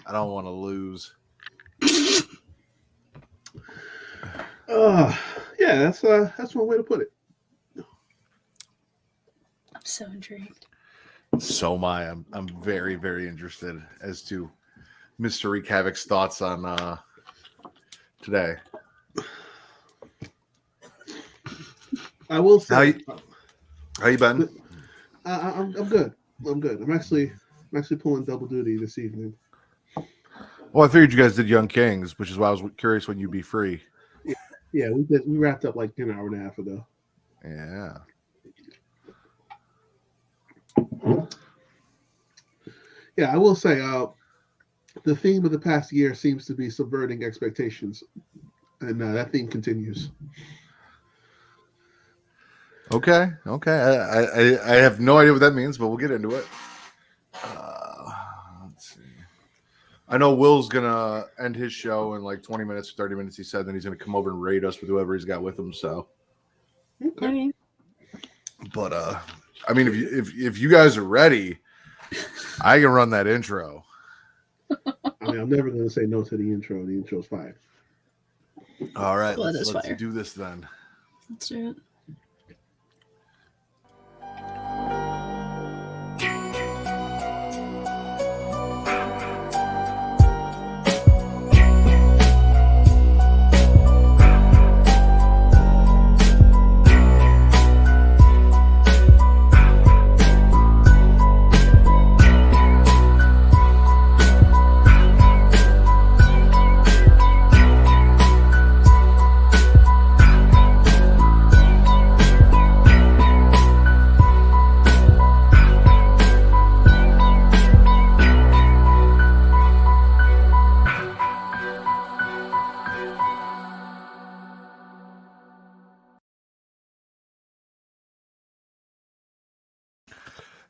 I don't want to lose. Yeah, that's one way to put it. I'm so intrigued. So am I. I'm very, very interested as to Mr. Wreak Havoc's thoughts on today. I will say, how you been? I'm good. I'm good. I'm actually pulling double duty this evening. Well, I figured you guys did Young Kings, which is why I was curious when you'd be free. Yeah, we wrapped up like an hour and a half ago. Yeah. Yeah, I will say, the theme of the past year seems to be subverting expectations, and that theme continues. Okay. I have no idea what that means, but we'll get into it. Let's see. I know Will's gonna end his show in like 20 minutes, 30 minutes. He said, then he's gonna come over and raid us with whoever he's got with him. So, Okay. But I mean, if you guys are ready, I can run that intro. I mean, I'm never going to say no to the intro. The intro's fire. All right, Well, let's do this then. Let's do it.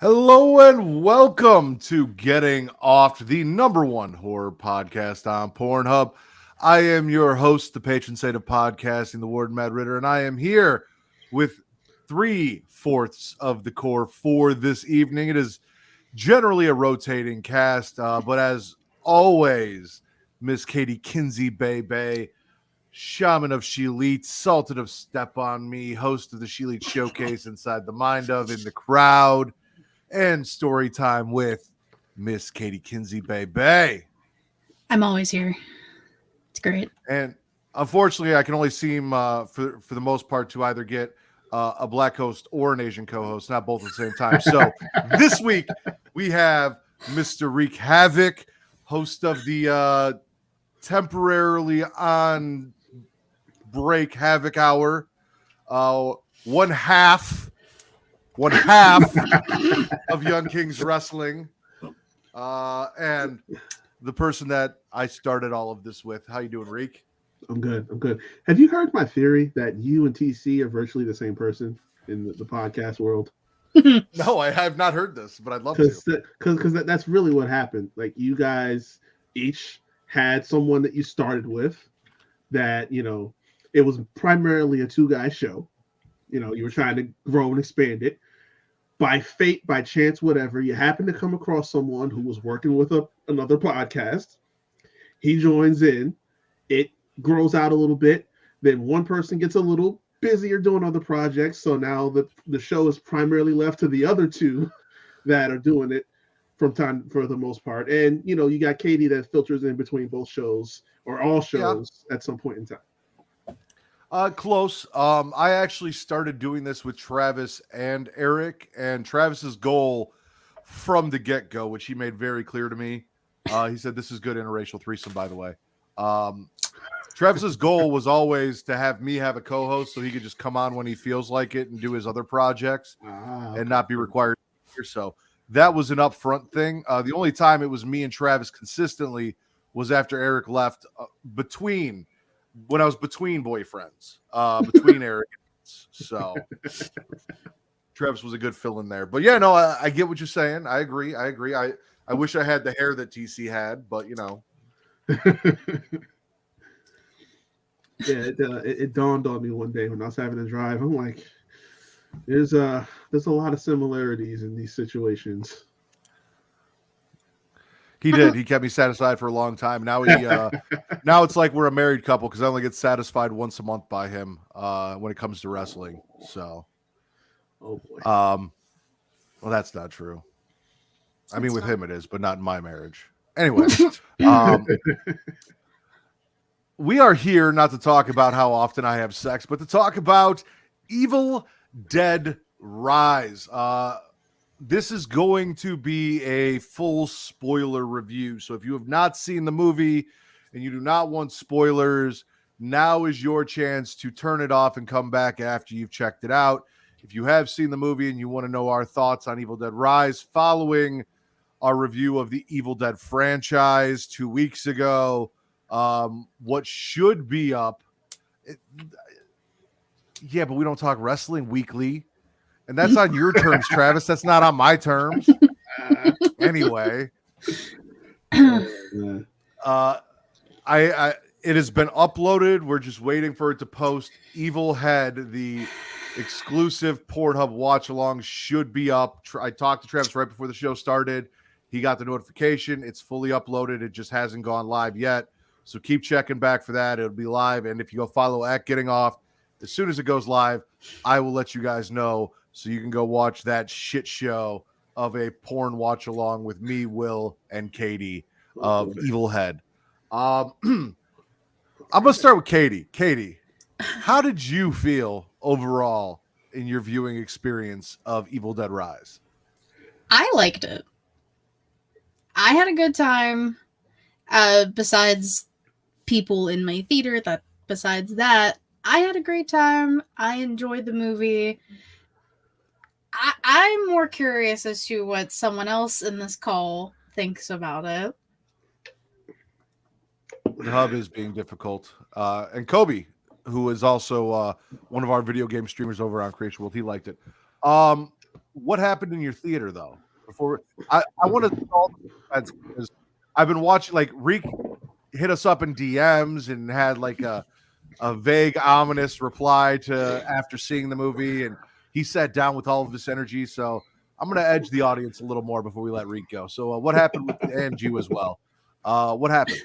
Hello and welcome to Getting Offed, the #1 horror podcast on Pornhub. I am your host, the patron saint of podcasting, the Warden Matt Ritter, and I am here with 3/4 of the core for this evening. It is generally a rotating cast, but as always, Miss Katie Kinsey Bay, Shaman of Sheelite, Salted of Step On Me, host of the Sheelite Showcase Inside the Mind of, in the crowd, and story time with Miss Katie Kinsey Bay. I'm always here. It's great. And unfortunately, I can only seem, for the most part, to either get a black host or an Asian co-host, not both at the same time. So this week, we have Mr. Wreak Havoc, host of the temporarily on break Havoc Hour, one half of Young Kings Wrestling, and the person that I started all of this with. How you doing, Reek? I'm good. Have you heard my theory that you and TC are virtually the same person in the podcast world? No, I have not heard this, but I'd love to. Because that's really what happened. Like, you guys each had someone that you started with that, it was primarily a 2-guy show. You were trying to grow and expand it. By fate, by chance, whatever, you happen to come across someone who was working with another podcast. He joins in. It grows out a little bit. Then one person gets a little busier doing other projects. So now the show is primarily left to the other two that are doing it from time for the most part. And, you got Katie that filters in between both shows or all shows at some point in time. Close. I actually started doing this with Travis and Eric, and Travis's goal from the get-go, which he made very clear to me. He said, this is good interracial threesome, by the way. Travis's goal was always to have me have a co-host so he could just come on when he feels like it and do his other projects and not be required here. So that was an upfront thing. The only time it was me and Travis consistently was after Eric left, when I was between boyfriends, between Eric. So Travis was a good fill in there. But yeah, no, I get what you're saying. I agree. I wish I had the hair that TC had, but Yeah, it dawned on me one day when I was having a drive. I'm like, there's a lot of similarities in these situations. He did. He kept me satisfied for a long time. Now now it's like we're a married couple because I only get satisfied once a month by him when it comes to wrestling. So, Oh boy. well, that's not true. I mean, with him it is, but not in my marriage. Anyway, we are here not to talk about how often I have sex, but to talk about Evil Dead Rise. This is going to be a full spoiler review. So if you have not seen the movie and you do not want spoilers, now is your chance to turn it off and come back after you've checked it out. If you have seen the movie and you want to know our thoughts on Evil Dead Rise following our review of the Evil Dead franchise 2 weeks ago, what should be up. Yeah, but we don't talk wrestling weekly. And that's on your terms, Travis. That's not on my terms. Anyway, it has been uploaded. We're just waiting for it to post. Evil Head, the exclusive Pornhub watch along, should be up. I talked to Travis right before the show started. He got the notification. It's fully uploaded. It just hasn't gone live yet. So keep checking back for that. It'll be live. And if you go follow at Getting Off, as soon as it goes live, I will let you guys know. So you can go watch that shit show of a porn watch along with me, Will, and Katie of Evil Head. I'm going to start with Katie. Katie, how did you feel overall in your viewing experience of Evil Dead Rise? I liked it. I had a good time. Besides people in my theater, besides that, I had a great time. I enjoyed the movie. I'm more curious as to what someone else in this call thinks about it. The hub is being difficult. And Kobe, who is also one of our video game streamers over on Creation World, he liked it. What happened in your theater, though? Before I want to because I've been watching, like, Reek hit us up in DMs and had like a vague, ominous reply to after seeing the movie, and he sat down with all of this energy. So I'm going to edge the audience a little more before we let Reek go. So what happened with and you as well? What happened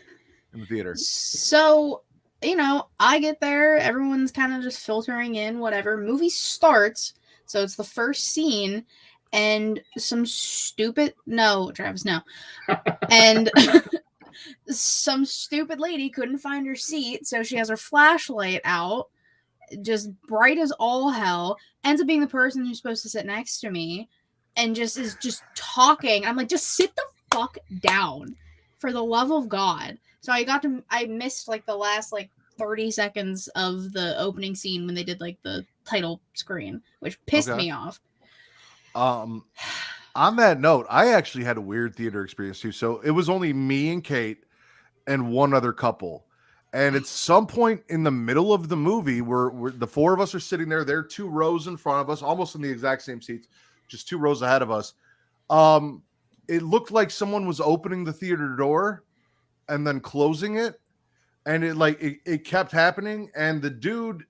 in the theater? So, I get there. Everyone's kind of just filtering in, whatever. Movie starts. So it's the first scene. And some stupid... No, Travis, no. And some stupid lady couldn't find her seat. So she has her flashlight out. Just bright as all hell, ends up being the person who's supposed to sit next to me and is just talking. I'm like, just sit the fuck down for the love of God. So I missed like the last like 30 seconds of the opening scene when they did like the title screen, which pissed me off. On that note, I actually had a weird theater experience too. So it was only me and Kate and one other couple. And at some point in the middle of the movie, where the four of us are sitting there, they're 2 rows in front of us, almost in the exact same seats, just 2 rows ahead of us. It looked like someone was opening the theater door and then closing it. And it kept happening. And the dude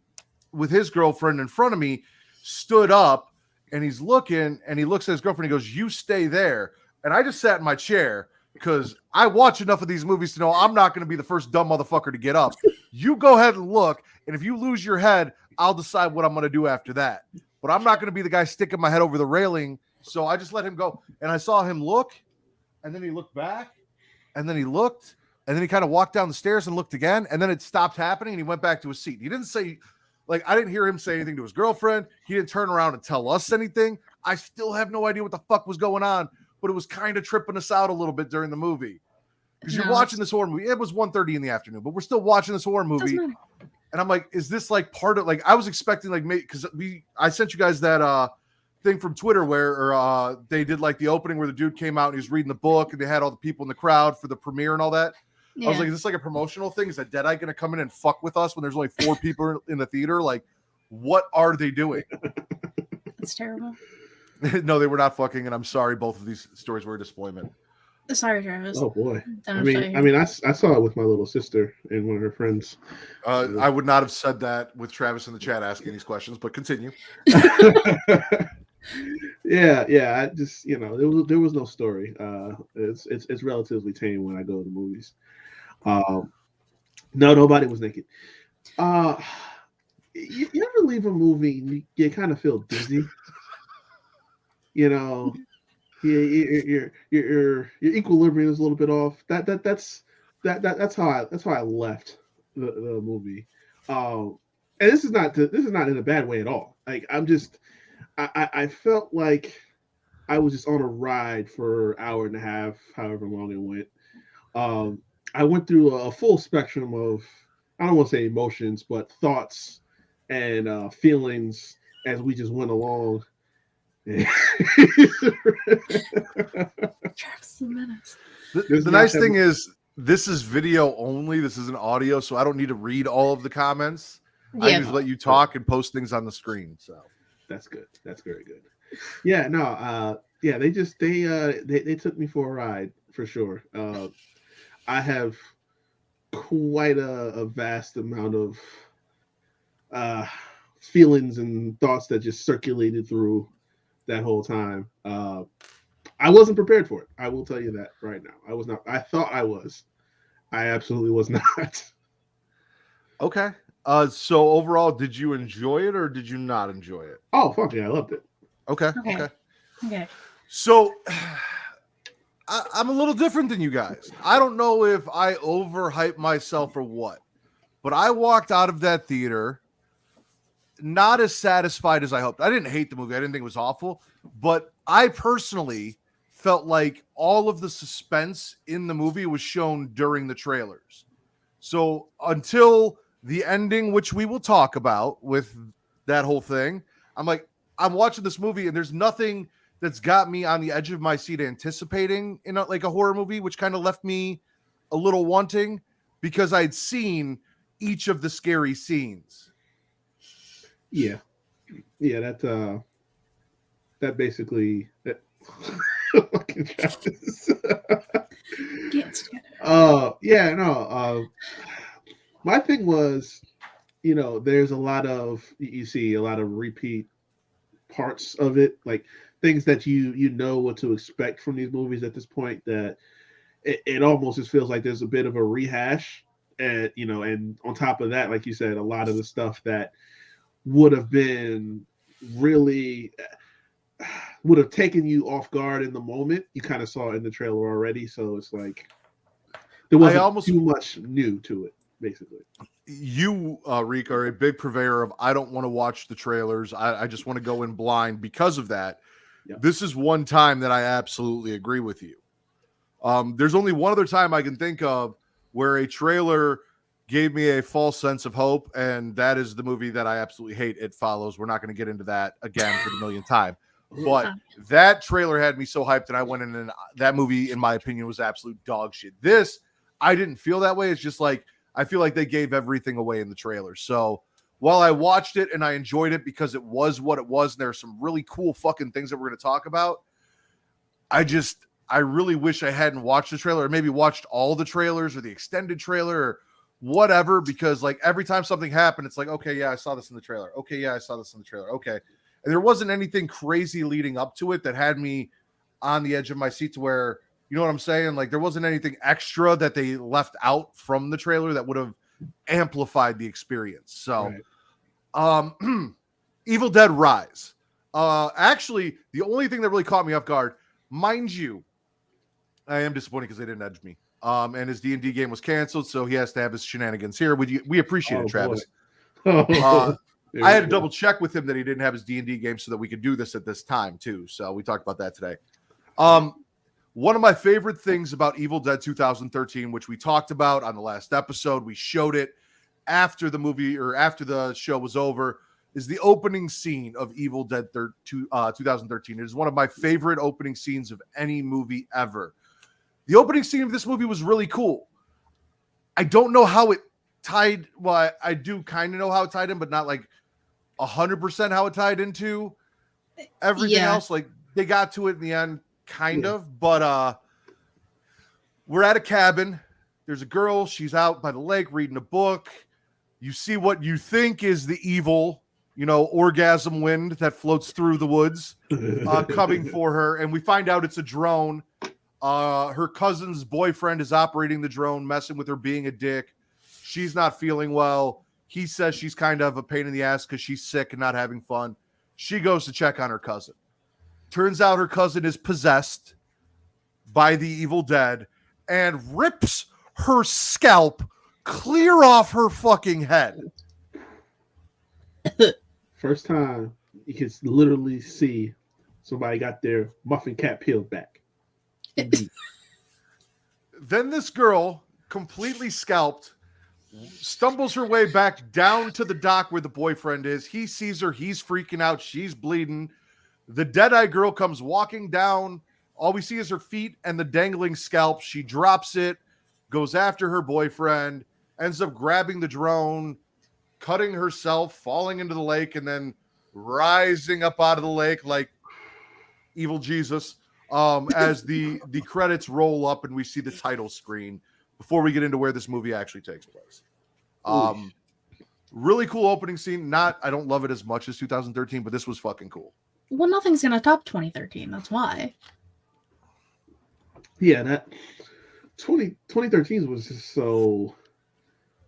with his girlfriend in front of me stood up and he's looking and he looks at his girlfriend. He goes, "You stay there." And I just sat in my chair, because I watch enough of these movies to know I'm not going to be the first dumb motherfucker to get up. You go ahead and look, and if you lose your head, I'll decide what I'm going to do after that. But I'm not going to be the guy sticking my head over the railing, so I just let him go. And I saw him look, and then he looked back, and then he looked, and then he kind of walked down the stairs and looked again, and then it stopped happening, and he went back to his seat. He didn't say, like, I didn't hear him say anything to his girlfriend. He didn't turn around and tell us anything. I still have no idea what the fuck was going on. But it was kind of tripping us out a little bit during the movie. Because you're watching this horror movie. It was 1:30 in the afternoon, but we're still watching this horror movie. And I'm like, is this like part of, like, I was expecting, like, because I sent you guys that thing from Twitter where they did like the opening where the dude came out and he was reading the book and they had all the people in the crowd for the premiere and all that. Yeah. I was like, is this like a promotional thing? Is that Deadeye going to come in and fuck with us when there's only 4 people in the theater? Like, what are they doing? That's terrible. No, they were not fucking, and I'm sorry. Both of these stories were a disappointment. Sorry, Travis. Oh boy. I saw it with my little sister and one of her friends. I would not have said that with Travis in the chat asking these questions, but continue. Yeah. I just there was no story. It's relatively tame when I go to the movies. Um, no, nobody was naked. Uh, you ever leave a movie and you kind of feel dizzy? You know, your equilibrium is a little bit off. That's how I left the movie. Um, and this is not in a bad way at all. Like I felt like I was just on a ride for an hour and a half, however long it went. Um, I went through a full spectrum of, I don't want to say emotions, but thoughts and feelings as we just went along. Travis Menace. The nice thing is this is video only. This isn't audio, so I don't need to read all of the comments. I Yeah. just let you talk and post things on the screen. So That's good. That's very good. Yeah, no, yeah, they took me for a ride for sure. I have quite a vast amount of uh feelings and thoughts that just circulated through that whole time. I wasn't prepared for it. I will tell you that right now. I was not. I thought I was. I absolutely was not. okay. So overall, did you enjoy it or did you not enjoy it? Oh fuck yeah, I loved it. Okay. Okay. Okay. So I'm a little different than you guys. I don't know if I overhype myself or what, but I walked out of that theater not as satisfied as I hoped. I didn't hate the movie. I didn't think it was awful, but I personally felt like all of the suspense in the movie was shown during the trailers. So until the ending, which we will talk about with that whole thing, I'm like, I'm watching this movie and there's nothing that's got me on the edge of my seat anticipating in like a horror movie, which kind of left me a little wanting because I'd seen each of the scary scenes. Yeah, yeah. That basically that. Fucking Travis. Yeah, no. My thing was, there's a lot of you see a lot of repeat parts of it, like things that you know what to expect from these movies at this point. That it almost just feels like there's a bit of a rehash, and and on top of that, like you said, a lot of the stuff that would have been really would have taken you off guard in the moment. You kind of saw it in the trailer already, so it's like there wasn't too much new to it, basically. You, Reek, are a big purveyor of I don't want to watch the trailers. I just want to go in blind because of that. Yep. This is one time that I absolutely agree with you. There's only one other time I can think of where a trailer gave me a false sense of hope, and that is the movie that I absolutely hate, It Follows. We're not going to get into that again for the millionth time. But that trailer had me so hyped that I went in, and that movie, in my opinion, was absolute dog shit. This, I didn't feel that way. It's just like, I feel like they gave everything away in the trailer. So while I watched it and I enjoyed it because it was what it was, and there are some really cool fucking things that we're going to talk about, I really wish I hadn't watched the trailer, or maybe watched all the trailers or the extended trailer or whatever, because like every time something happened, it's like, okay, yeah, I saw this in the trailer. Okay, yeah, I saw this in the trailer. Okay. And there wasn't anything crazy leading up to it that had me on the edge of my seat to where, you know what I'm saying? Like there wasn't anything extra that they left out from the trailer that would have amplified the experience. So, right. Evil Dead Rise. Actually, the only thing that really caught me off guard, mind you, I am disappointed because they didn't edge me. And his D&D game was canceled, so he has to have his shenanigans here. We appreciate it, Travis. I had to double check with him that he didn't have his D&D game so that we could do this at this time too. So we talked about that today. One of my favorite things about Evil Dead 2013, which we talked about on the last episode, we showed it after the movie or after the show was over, is the opening scene of Evil Dead 2013. It is one of my favorite opening scenes of any movie ever. The opening scene of this movie was really cool. I don't know how it tied. Well, I do kind of know how it tied in, but not like 100% how it tied into everything else. Like they got to it in the end, kind of. But we're at a cabin. There's a girl. She's out by the lake reading a book. You see what you think is the evil, orgasm wind that floats through the woods coming for her. And we find out it's a drone. Her cousin's boyfriend is operating the drone, messing with her, being a dick. She's not feeling well. He says she's kind of a pain in the ass because she's sick and not having fun. She goes to check on her cousin. Turns out her cousin is possessed by the evil dead and rips her scalp clear off her fucking head. First time you can literally see somebody got their muffin cap peeled back. Then this girl, completely scalped, stumbles her way back down to the dock where the boyfriend is. He sees her. He's freaking out. She's bleeding. The dead-eyed girl comes walking down. All we see is her feet and the dangling scalp. She drops it, goes after her boyfriend, ends up grabbing the drone, cutting herself, falling into the lake, and then rising up out of the lake like evil Jesus as the credits roll up and we see the title screen before we get into where this movie actually takes place. Really cool opening scene. I don't love it as much as 2013, but this was fucking cool. Well, nothing's going to top 2013. That's why. Yeah, that 2013 was just so.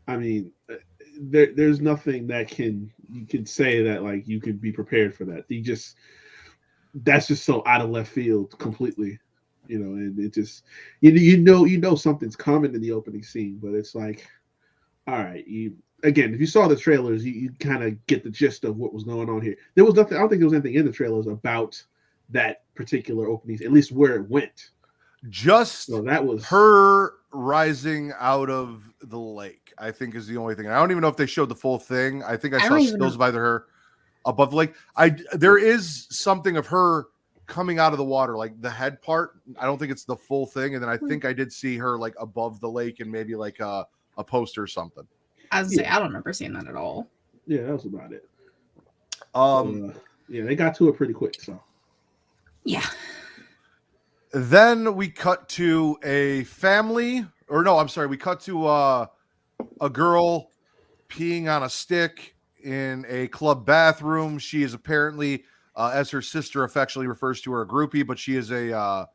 I mean, there's nothing that you can say that like you could be prepared for that. That's just so out of left field completely, and it just you know something's coming in the opening scene, but it's like, all right, if you saw the trailers, you kind of get the gist of what was going on here. There was nothing. I don't think there was anything in the trailers about that particular opening, at least where it went. So that was her rising out of the lake, I think, is the only thing. I don't even know if they showed the full thing. I think I saw stills of either her above the lake. There is something of her coming out of the water, like the head part. I don't think it's the full thing. And then I think I did see her like above the lake and maybe like a poster or something. I was say I don't remember seeing that at all. Yeah, that was about it. Yeah, they got to it pretty quick. So yeah. Then we cut to a family, we cut to a girl peeing on a stick in a club bathroom. She is apparently, as her sister affectionately refers to her, a groupie, but she is a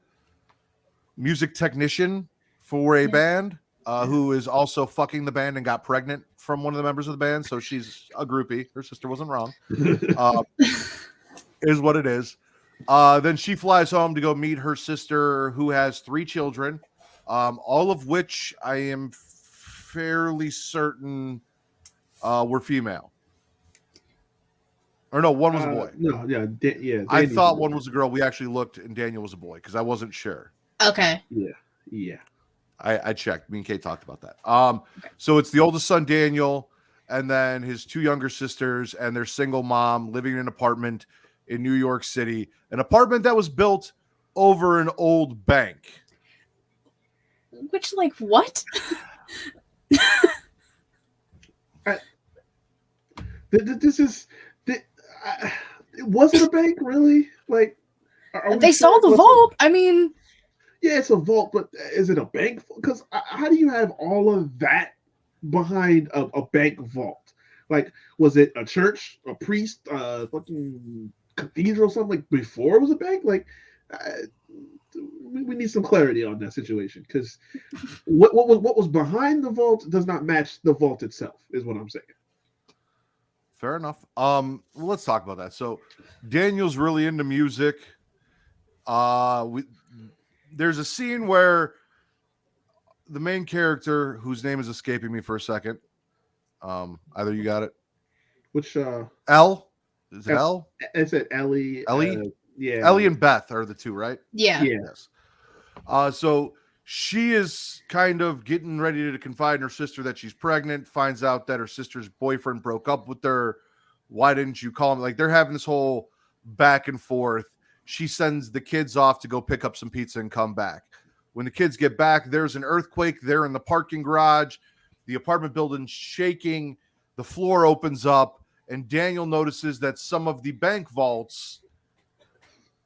music technician for a band who is also fucking the band and got pregnant from one of the members of the band. So she's a groupie. Her sister wasn't wrong. Is what it is. Then she flies home to go meet her sister, who has 3 children, all of which I am fairly certain were female. Or no, one was a boy. I thought one was a girl. We actually looked, and Daniel was a boy because I wasn't sure. Okay. Yeah. I checked. Me and Kate talked about that. So it's the oldest son, Daniel, and then his 2 younger sisters and their single mom living in an apartment in New York City, an apartment that was built over an old bank. Which, like, what? Was it a bank, really? Like, they saw the vault. I mean, yeah, it's a vault, but is it a bank? Because how do you have all of that behind a bank vault? Like, was it a church, a priest, fucking cathedral, something like before it was a bank? Like, we need some clarity on that situation, because what was behind the vault does not match the vault itself, is what I'm saying. Fair enough. Let's talk about that. So Daniel's really into music. There's a scene where the main character, whose name is escaping me for a second, either you got it. Which Elle? Is it Elle? It's at Ellie. Ellie? Yeah. Ellie and Beth are the 2, right? Yeah. Yes. So she is kind of getting ready to confide in her sister that she's pregnant, finds out that her sister's boyfriend broke up with her. Why didn't you call him? Like, they're having this whole back and forth. She sends the kids off to go pick up some pizza and come back. When the kids get back, there's an earthquake. They're in the parking garage. The apartment building's shaking. The floor opens up, and Daniel notices that some of the bank vaults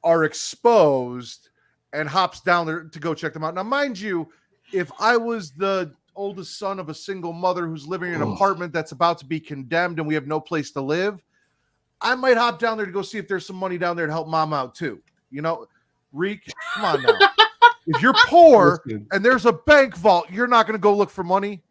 are exposed and hops down there to go check them out. Now, mind you, if I was the oldest son of a single mother who's living in an apartment that's about to be condemned and we have no place to live, I might hop down there to go see if there's some money down there to help mom out too. You know, Reek, come on now. If you're poor and there's a bank vault, you're not going to go look for money.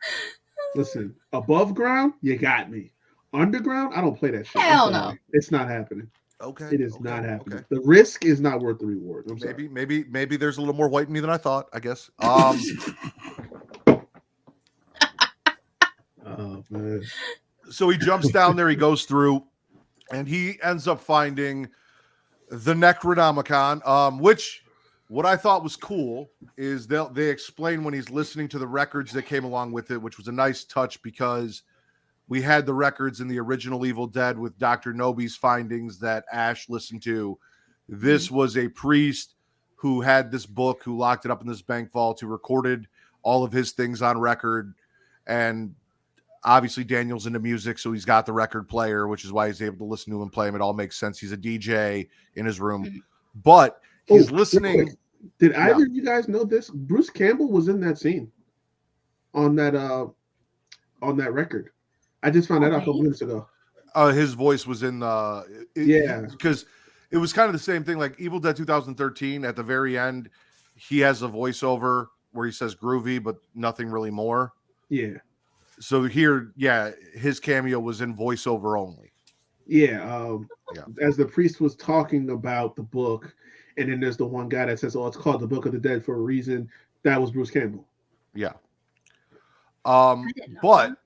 Listen, above ground, you got me. Underground, I don't play that shit. Hell no. It's not happening. Okay. It is not happening. Okay. The risk is not worth the reward. Maybe there's a little more white in me than I thought, I guess. Oh man. So he jumps down there, he goes through, and he ends up finding the Necronomicon, which what I thought was cool is they explain when he's listening to the records that came along with it, which was a nice touch because we had the records in the original Evil Dead with Dr. Nobi's findings that Ash listened to. This was a priest who had this book, who locked it up in this bank vault, who recorded all of his things on record. And obviously Daniel's into music, so he's got the record player, which is why he's able to listen to him play him. It all makes sense. He's a DJ in his room. But he's listening. Did either of you guys know this? Bruce Campbell was in that scene on that record. I just found that out a couple minutes ago. His voice was in because it was kind of the same thing. Like Evil Dead 2013, at the very end, he has a voiceover where he says "groovy," but nothing really more. Yeah. So here, his cameo was in voiceover only. Yeah. As the priest was talking about the book, and then there's the one guy that says, "Oh, it's called the Book of the Dead for a reason." That was Bruce Campbell. Yeah. But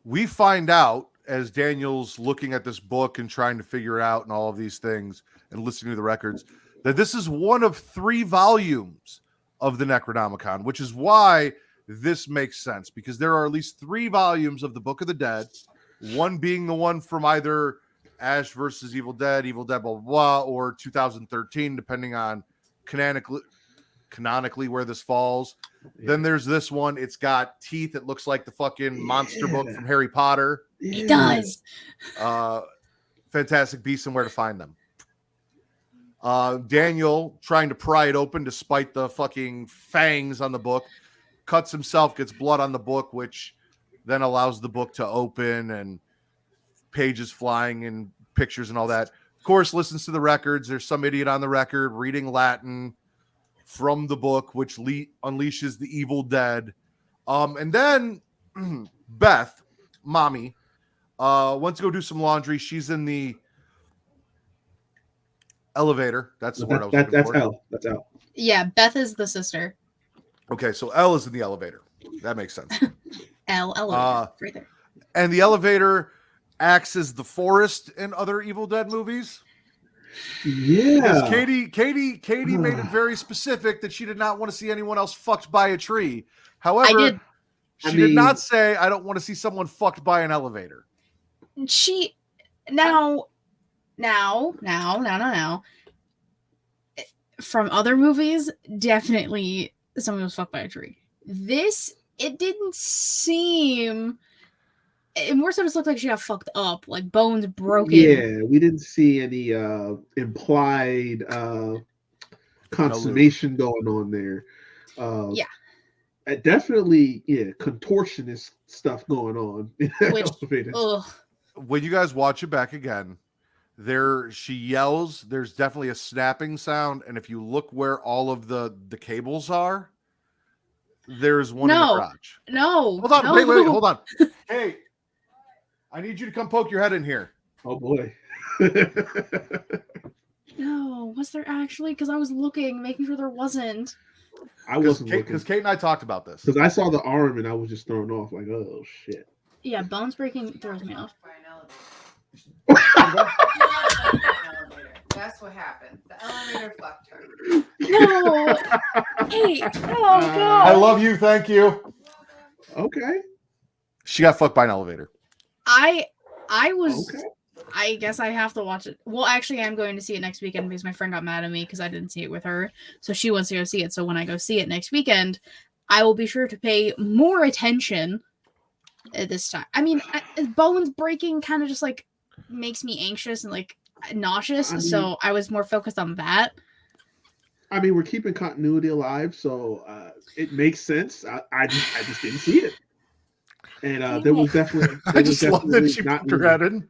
we find out as Daniel's looking at this book and trying to figure out and all of these things and listening to the records that this is one of 3 volumes of the Necronomicon, which is why this makes sense, because there are at least 3 volumes of the Book of the Dead, one being the one from either Ash versus Evil Dead, blah, blah, blah, or 2013, depending on canonically where this falls. Yeah. Then there's this one. It's got teeth. It looks like the fucking monster book from Harry Potter. It does. Fantastic Beasts and Where to Find Them. Daniel trying to pry it open despite the fucking fangs on the book. Cuts himself, gets blood on the book, which then allows the book to open and pages flying and pictures and all that. Of course, listens to the records. There's some idiot on the record reading Latin from the book, which unleashes the evil dead. And then Beth, mommy, went to go do some laundry. She's in the elevator. That's the word I was looking for. That's Elle. Yeah, Beth is the sister. Okay, so Elle is in the elevator. That makes sense. elevator, right there. And the elevator acts as the forest in other Evil Dead movies. Yeah. Because Katie made it very specific that she did not want to see anyone else fucked by a tree. However, she did not say, I don't want to see someone fucked by an elevator. Now. From other movies, definitely someone was fucked by a tree. This, it didn't seem... It more so just looked like she got fucked up, like bones broken. Yeah, we didn't see any implied consummation going on there. Definitely, contortionist stuff going on. When you guys watch it back again, she yells. There's definitely a snapping sound, and if you look where all of the cables are, there's one in the crotch. No, hold on, wait, hold on. Hey. I need you to come poke your head in here. Oh, boy. No, was there actually? Because I was looking, making sure there wasn't. I wasn't looking. Because Kate and I talked about this. Because I saw the arm and I was just thrown off like, oh, shit. Yeah, bones breaking throws me off. That's what happened. The elevator fucked her. No. Hey, oh, God. I love you. Thank you. Okay. She got fucked by an elevator. I was okay. I guess I have to watch it. Well, actually, I'm going to see it next weekend because my friend got mad at me because I didn't see it with her. So she wants to go see it. So when I go see it next weekend, I will be sure to pay more attention at this time. I mean, bones breaking kind of just like makes me anxious and like nauseous. So I was more focused on that. I mean, we're keeping continuity alive, so it makes sense. I just didn't see it. And there was definitely... I just love that she put her head in.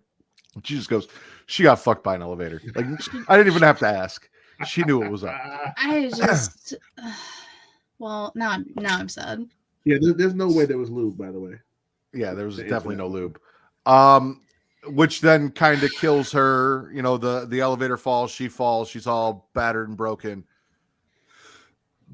She just goes, she got fucked by an elevator. Like, I didn't even have to ask. She knew what was up. I just, well, now I'm sad. Yeah, there's no way there was lube, by the way. Yeah, there was To answer definitely that no one. lube. Which then kind of kills her. You know, the elevator falls, she's all battered and broken.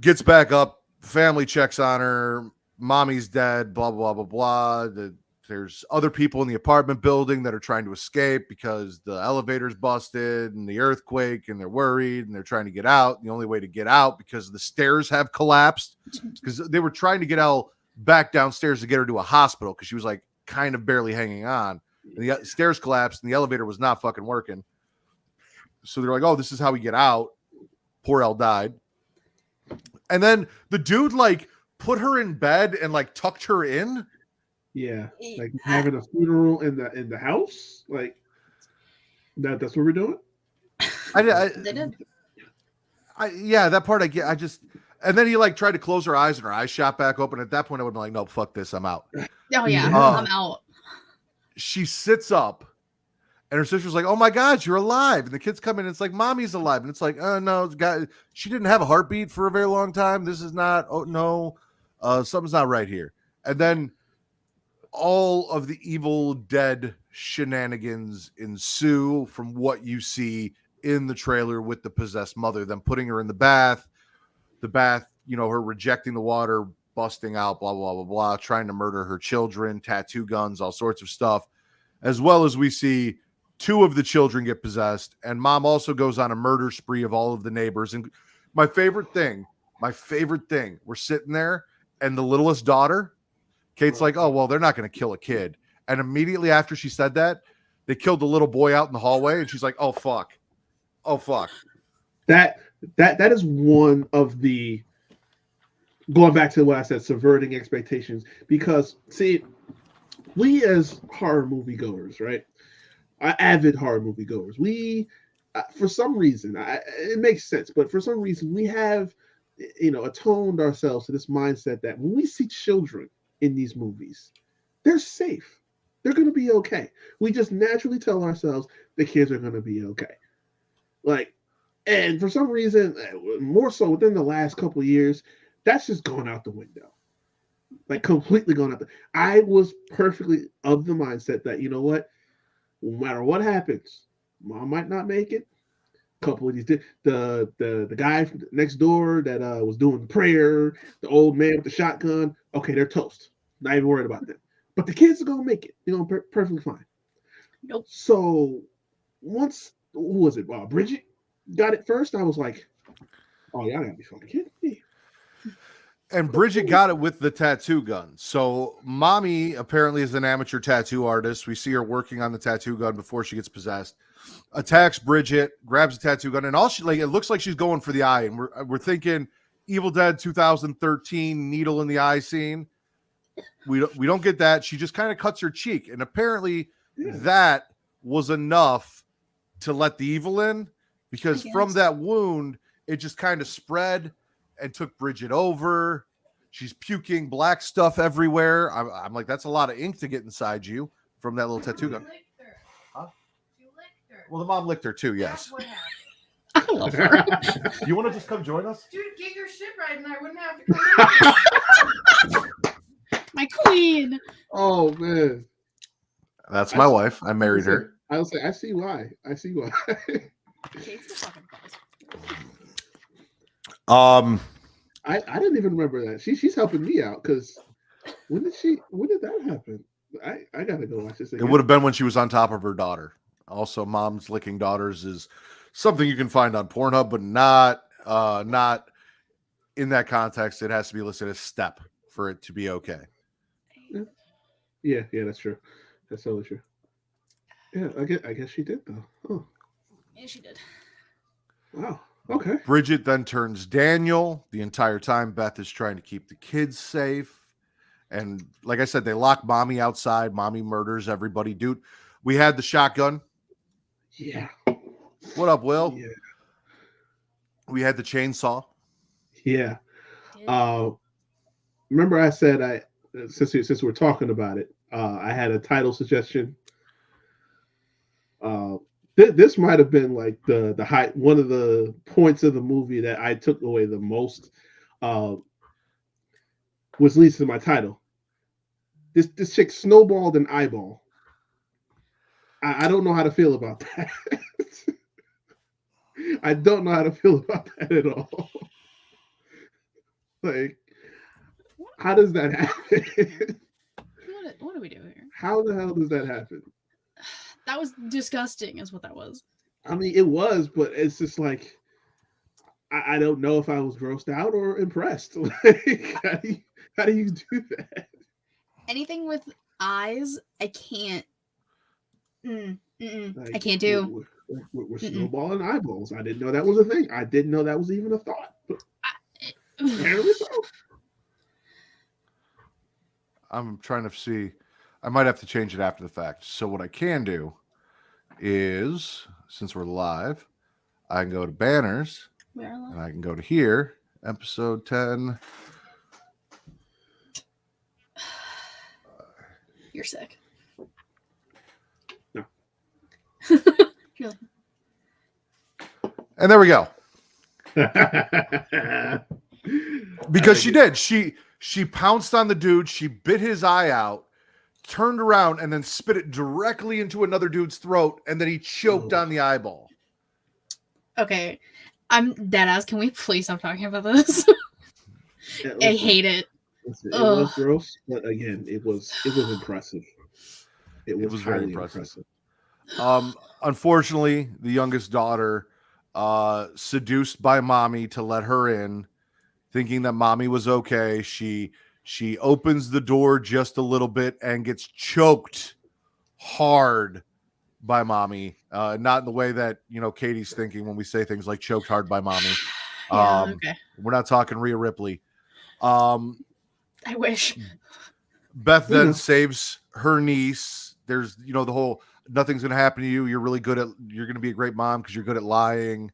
Gets back up, family checks on her, mommy's dead, blah, blah, blah, blah, blah. There's other people in the apartment building that are trying to escape because the elevator's busted and the earthquake, and they're worried and they're trying to get out. The only way to get out, because the stairs have collapsed, because they were trying to get Elle back downstairs to get her to a hospital because she was like kind of barely hanging on. And the stairs collapsed and the elevator was not fucking working. So they're like, oh, this is how we get out. Poor Elle died. And then the dude like put her in bed and like tucked her in. Yeah, like having a funeral in the house, like that's what we're doing. They did. Yeah, that part I get. And then he like tried to close her eyes and her eyes shot back open. At that point, I would be like, no, fuck this, I'm out. Oh yeah, I'm out. She sits up, and her sister's like, oh my God, you're alive. And the kids come in, and it's like, mommy's alive. And it's like, oh no, she didn't have a heartbeat for a very long time. This is not, oh no, something's not right here. And then all of the Evil Dead shenanigans ensue from what you see in the trailer with the possessed mother, them putting her in the bath, you know, her rejecting the water, busting out, blah, blah, blah, blah, trying to murder her children, tattoo guns, all sorts of stuff, as well as we see two of the children get possessed. And mom also goes on a murder spree of all of the neighbors. And my favorite thing, we're sitting there and the littlest daughter, Kate's like, oh, well, they're not going to kill a kid. And immediately after she said that, they killed the little boy out in the hallway. And she's like, oh, fuck. That is one of the, going back to what I said, subverting expectations. Because, see, we as horror movie goers, right? Avid horror movie goers, we, for some reason, it makes sense, but for some reason, we have, you know, attuned ourselves to this mindset that when we see children in these movies, they're safe. They're going to be okay. We just naturally tell ourselves the kids are going to be okay. Like, and for some reason, more so within the last couple of years, that's just gone out the window. Like, completely gone out. I was perfectly of the mindset that, you know what, no matter what happens, mom might not make it. A couple of these, the guy next door that was doing prayer, the old man with the shotgun, okay, they're toast. Not even worried about that. But the kids are gonna make it. They're gonna perfectly fine. Nope. So once, who was it? Bridget got it first. I was like, oh, y'all gotta be fucking kidding me. And Bridget got it with the tattoo gun. So mommy apparently is an amateur tattoo artist. We see her working on the tattoo gun before she gets possessed. Attacks Bridget, grabs a tattoo gun, and all she like, it looks like she's going for the eye. And we're thinking Evil Dead 2013 needle in the eye scene. We don't get that. She just kind of cuts her cheek, and apparently that was enough to let the evil in, because from that wound it just kind of spread and took Bridget over. She's puking black stuff everywhere. I'm like, that's a lot of ink to get inside you from that little tattoo gun. Huh? You licked her. Well, the mom licked her too, yes. That's what happened. I love her. You want to just come join us? Dude, get your shit right and I wouldn't have to come out. My queen. Oh man, That's my wife. I married her. I'll say, I see why. Kate's the fucking boss. I didn't even remember that. She's helping me out, because when did that happen? I gotta go watch this again. It would have been when she was on top of her daughter. Also, moms licking daughters is something you can find on Pornhub, but not in that context. It has to be listed as step for it to be okay. Yeah, that's true. That's totally true. Yeah, I guess she did though. Oh. Yeah, she did. Wow. Okay. Bridget then turns Daniel. The entire time, Beth is trying to keep the kids safe. And like I said, they lock mommy outside. Mommy murders everybody. Dude, we had the shotgun. Yeah. What up, Will? Yeah. We had the chainsaw. Yeah. Remember I said since we're talking about it, I had a title suggestion. This might have been like the high one of the points of the movie that I took away the most, uh, which leads to my title. This chick snowballed an eyeball. I don't know how to feel about that. I don't know how to feel about that at all. Like, how does that happen? What do we do here? How the hell does that happen? That was disgusting, is what that was. I mean, it was, but it's just like I don't know if I was grossed out or impressed. Like, how do you do that? Anything with eyes, I can't. Like, I can't do. We're snowballing eyeballs. I didn't know that was a thing. I didn't know that was even a thought. But apparently so. I'm trying to see. I might have to change it after the fact. So what I can do is, since we're live, I can go to banners and I can go to here, episode 10. You're sick. No. You're like, And there we go. Because she did. She pounced on the dude, she bit his eye out, turned around, and then spit it directly into another dude's throat, and then he choked on the eyeball. okay, I'm dead ass. Can we please stop talking about this? I hate it. It was gross, but again, it was impressive. It was very highly impressive. Unfortunately, the youngest daughter, seduced by mommy to let her in, thinking that mommy was okay. She opens the door just a little bit and gets choked hard by mommy. Not in the way that, Katie's thinking when we say things like choked hard by mommy. Okay. We're not talking Rhea Ripley. I wish. Beth then saves her niece. There's, the whole nothing's going to happen to you. You're going to be a great mom because you're good at lying.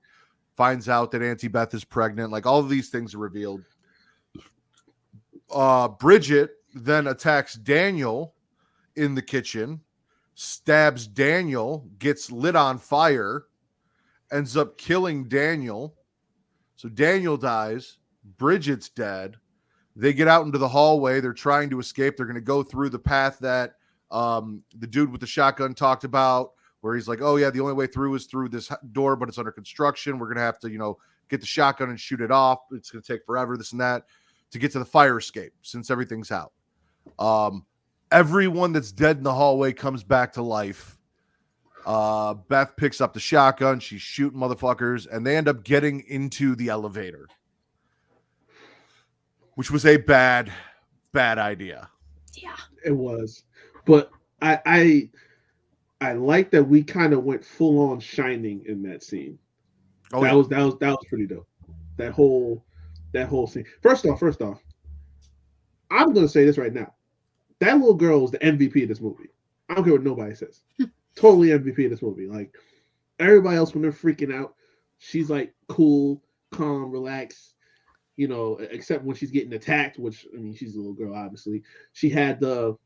Finds out that Auntie Beth is pregnant. Like, all of these things are revealed. Bridget then attacks Daniel in the kitchen, stabs Daniel, gets lit on fire, ends up killing Daniel. So Daniel dies. Bridget's dead. They get out into the hallway. They're trying to escape. They're going to go through the path that the dude with the shotgun talked about, where he's like, oh, yeah, the only way through is through this door, but it's under construction. We're going to have to, get the shotgun and shoot it off. It's going to take forever, this and that, to get to the fire escape since everything's out. Everyone that's dead in the hallway comes back to life. Beth picks up the shotgun. She's shooting motherfuckers, and they end up getting into the elevator, which was a bad idea. Yeah, it was. But I like that we kind of went full on Shining in that scene. Oh, that was pretty dope. That whole scene. First off, I'm gonna say this right now. That little girl was the MVP of this movie. I don't care what nobody says. Totally MVP of this movie. Like, everybody else, when they're freaking out, she's like cool, calm, relaxed. Except when she's getting attacked, which, I mean, she's a little girl, obviously. She had the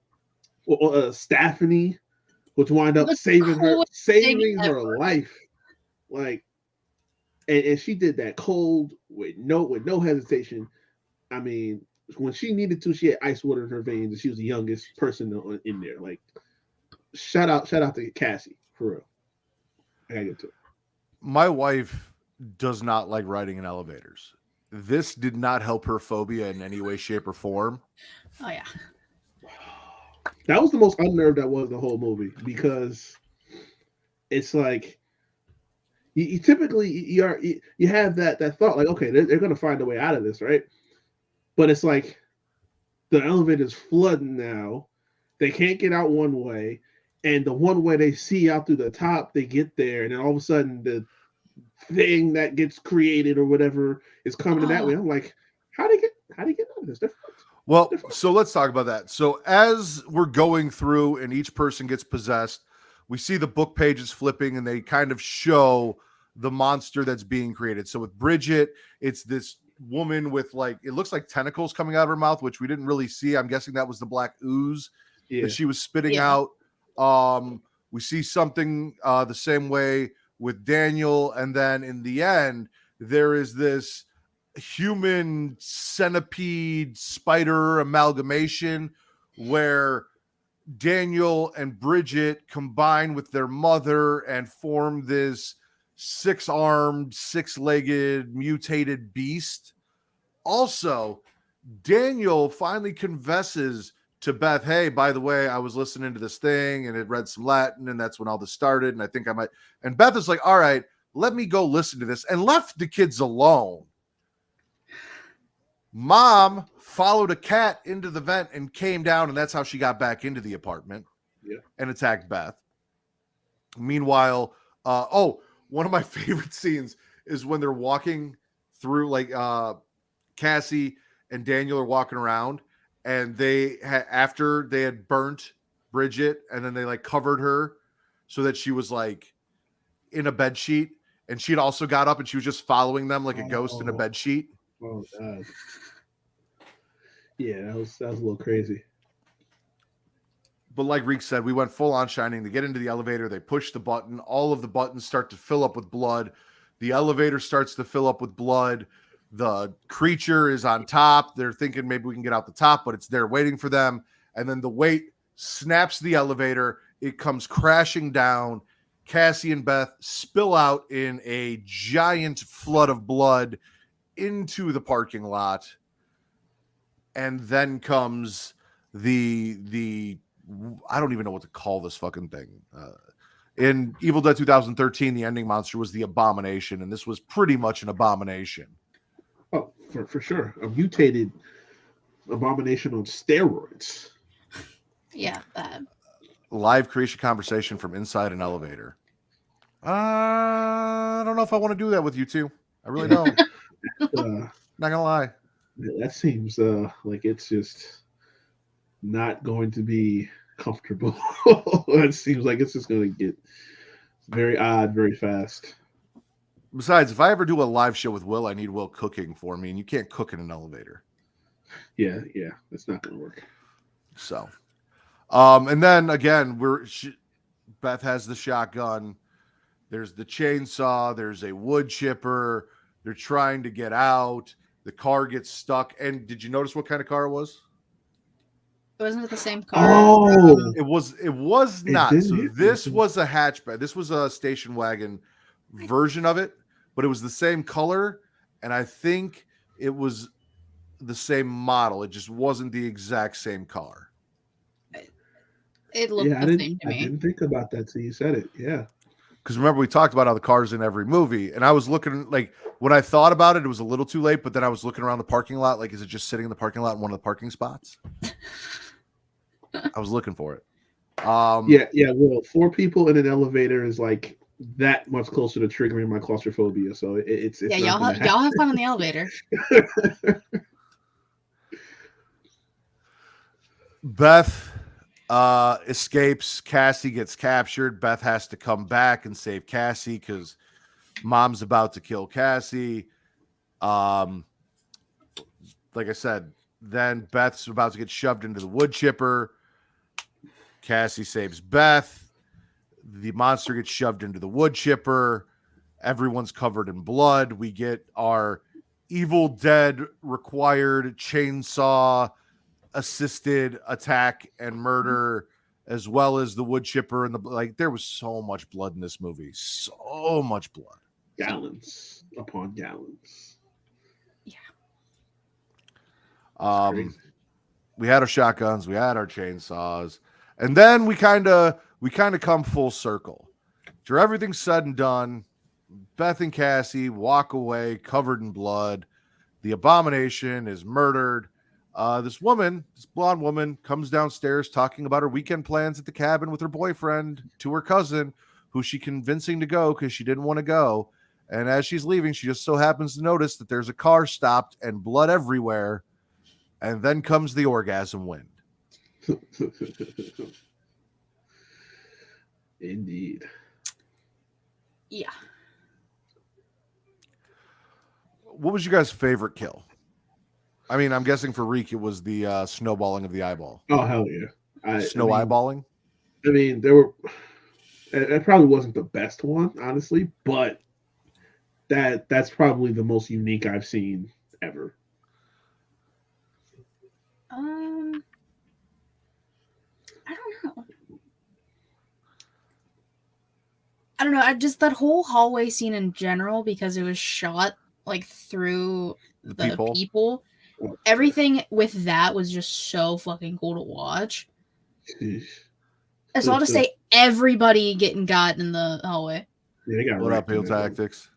Stephanie, which wound up saving her life. Like, and she did that cold with no hesitation. I mean, when she needed to, she had ice water in her veins, and she was the youngest person in there. Like, shout out to Cassie, for real. I gotta get to it. My wife does not like riding in elevators. This did not help her phobia in any way, shape, or form. Oh, yeah. That was the most unnerved I was the whole movie, because it's like you typically you have that thought, like, okay, they're gonna find a way out of this, right? But it's like the elevator's flooding now. They can't get out one way, and the one way they see out through the top, they get there, and then all of a sudden the thing that gets created or whatever is coming in that way. I'm like, how do you get out of this? Well, so let's talk about that. So as we're going through and each person gets possessed, we see the book pages flipping and they kind of show the monster that's being created. So with Bridget, it's this woman with, like, it looks like tentacles coming out of her mouth, which we didn't really see. I'm guessing that was the black ooze that she was spitting out. We see something the same way with Daniel, and then in the end, there is this human centipede spider amalgamation where Daniel and Bridget combine with their mother and form this 6-armed, 6-legged, mutated beast. Also, Daniel finally confesses to Beth, hey, by the way, I was listening to this thing and it read some Latin, and that's when all this started. And I think I might. And Beth is like, all right, let me go listen to this, and left the kids alone. Mom followed a cat into the vent and came down, and that's how she got back into the apartment and attacked Beth. Meanwhile, one of my favorite scenes is when they're walking through, like Cassie and Daniel are walking around, and they after they had burnt Bridget, and then they like covered her so that she was like in a bed sheet, and she'd also got up and she was just following them like a ghost in a bed sheet. Oh God. Yeah, that was a little crazy. But like Reek said, we went full on Shining. They get into the elevator, they push the button, all of the buttons start to fill up with blood. The elevator starts to fill up with blood. The creature is on top. They're thinking maybe we can get out the top, but it's there waiting for them. And then the weight snaps the elevator. It comes crashing down. Cassie and Beth spill out in a giant flood of blood into the parking lot. And then comes the I don't even know what to call this fucking thing. In Evil Dead 2013, the ending monster was the Abomination, and this was pretty much an abomination. Oh, for sure. A mutated abomination on steroids. Yeah, bad. Live creation conversation from inside an elevator. I don't know if I want to do that with you two. I really don't. Not gonna lie. That seems like it's just not going to be comfortable. It seems like it's just going to get very odd very fast. Besides, if I ever do a live show with Will, I need Will cooking for me, and you can't cook in an elevator. Yeah, that's not going to work. So, and then again, Beth has the shotgun. There's the chainsaw. There's a wood chipper. They're trying to get out. The car gets stuck. And did you notice what kind of car it was? Wasn't it the same car? Oh, It was not. So this was a hatchback. This was a station wagon version of it, but it was the same color, and I think it was the same model. It just wasn't the exact same car. It looked the same to me. I didn't think about that till you said it. Yeah. Because remember, we talked about how the car's in every movie, and I was looking, like, when I thought about it, it was a little too late, but then I was looking around the parking lot, like, is it just sitting in the parking lot in one of the parking spots? I was looking for it. Yeah. Well, 4 people in an elevator is like that much closer to triggering my claustrophobia. So it's yeah. Y'all have fun in the elevator. Beth escapes. Cassie gets captured. Beth has to come back and save Cassie because Mom's about to kill Cassie. Like I said, then Beth's about to get shoved into the wood chipper. Cassie saves Beth. The monster gets shoved into the wood chipper. Everyone's covered in blood. We get our Evil Dead required chainsaw assisted attack and murder, as well as the wood chipper and there was so much blood in this movie. So much blood. Gallons upon gallons. Yeah. We had our shotguns, we had our chainsaws, and then we kind of come full circle. After everything's said and done, Beth and Cassie walk away covered in blood. The Abomination is murdered. This blonde woman, comes downstairs talking about her weekend plans at the cabin with her boyfriend to her cousin, who she convincing to go because she didn't want to go. And as she's leaving, she just so happens to notice that there's a car stopped and blood everywhere. And then comes the orgasm wind. Indeed. Yeah. What was your guys' favorite kill? I mean, I'm guessing for Reek, it was the snowballing of the eyeball. Oh, hell yeah. Eyeballing? I mean, there were It probably wasn't the best one, honestly, but that's probably the most unique I've seen ever. I don't know. I don't know. I just that whole hallway scene in general, because it was shot like through The the people. people. Everything with that was just so fucking cool to watch. Sheesh. So I'll just say everybody getting got in the hallway. Yeah, they got What up, wrecked in Heel that one. Tactics?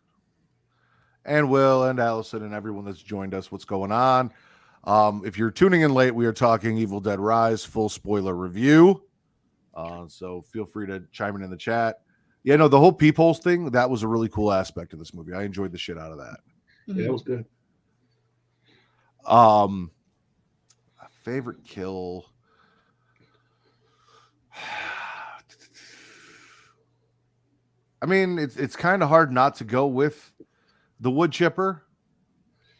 And Will and Allison and everyone that's joined us. What's going on? If you're tuning in late, we are talking Evil Dead Rise, full spoiler review. So feel free to chime in the chat. Yeah, no, the whole peepholes thing, that was a really cool aspect of this movie. I enjoyed the shit out of that. Yeah, that was good. Favorite kill. I mean, it's kind of hard not to go with the wood chipper.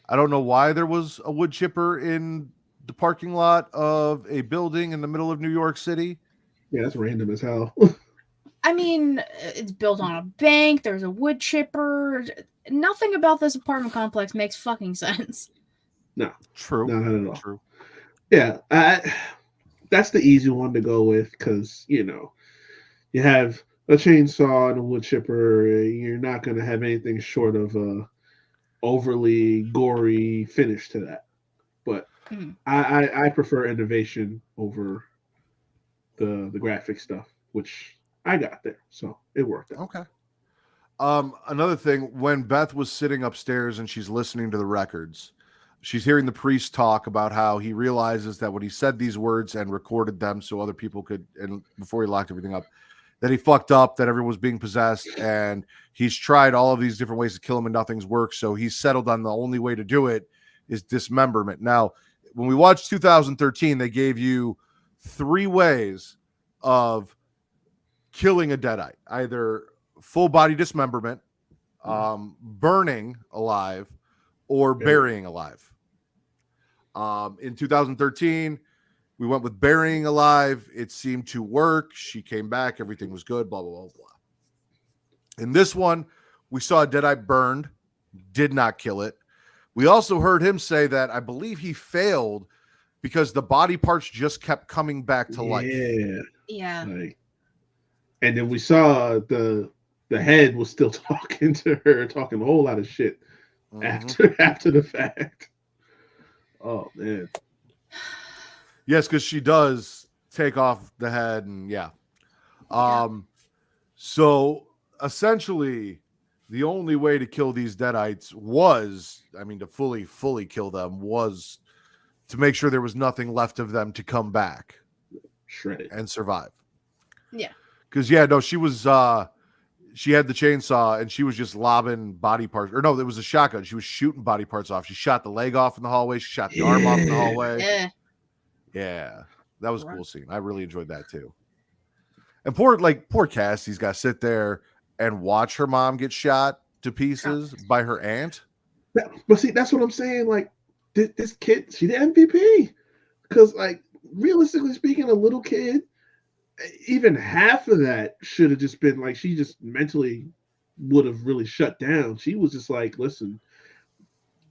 I don't know why there was a wood chipper in the parking lot of a building in the middle of New York City. Yeah, that's random as hell. I mean, it's built on a bank. There's a wood chipper. Nothing about this apartment complex makes fucking sense. No, True. no, not at all. True. Yeah, that's the easy one to go with because you have a chainsaw and a wood chipper. You're not going to have anything short of a overly gory finish to that. But I prefer innovation over the graphic stuff, which I got there, so it worked out. Okay. Another thing, when Beth was sitting upstairs and she's listening to the records, she's hearing the priest talk about how he realizes that when he said these words and recorded them so other people could, and before he locked everything up, that he fucked up, that everyone was being possessed, and he's tried all of these different ways to kill him and nothing's worked. So he's settled on the only way to do it is dismemberment. Now, when we watched 2013, they gave you 3 ways of killing a deadite: either full body dismemberment, burning alive, or burying alive. In 2013, we went with burying alive. It seemed to work. She came back. Everything was good, blah, blah, blah, blah. In this one, we saw a deadite burned, did not kill it. We also heard him say that I believe he failed because the body parts just kept coming back to life. Yeah. And then we saw the head was still talking to her, talking a whole lot of shit after the fact. Oh man. Yes, because she does take off the head, and so essentially the only way to kill these deadites was, I mean, to fully kill them was to make sure there was nothing left of them to come back, shredded, and survive. Yeah. Because she was she had the chainsaw and she was just lobbing body parts, or no, it was a shotgun. She was shooting body parts off. She shot the leg off in the hallway. She shot the arm off in the hallway. Yeah, that was a cool scene. I really enjoyed that too. And poor Cassie's got to sit there and watch her mom get shot to pieces by her aunt. But see, that's what I'm saying. Like, this kid, she the MVP. Because, like, realistically speaking, a little kid, even half of that should have just been like, she just mentally would have really shut down. She was just like, listen,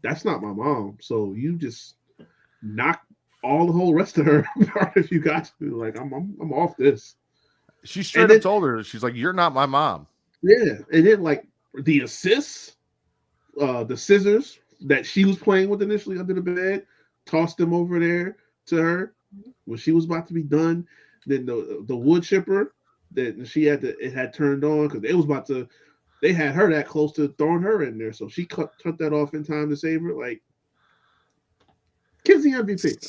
that's not my mom. So you just knock all the whole rest of her apart if you got to. Like, I'm off this. She straight up told her, she's like, you're not my mom. Yeah. And then, like, the assists, the scissors that she was playing with initially under the bed, tossed them over there to her when she was about to be done. Then the wood chipper that she had turned on because it was about to. They had her that close to throwing her in there, so she cut that off in time to save her. Like, kid's the MVP.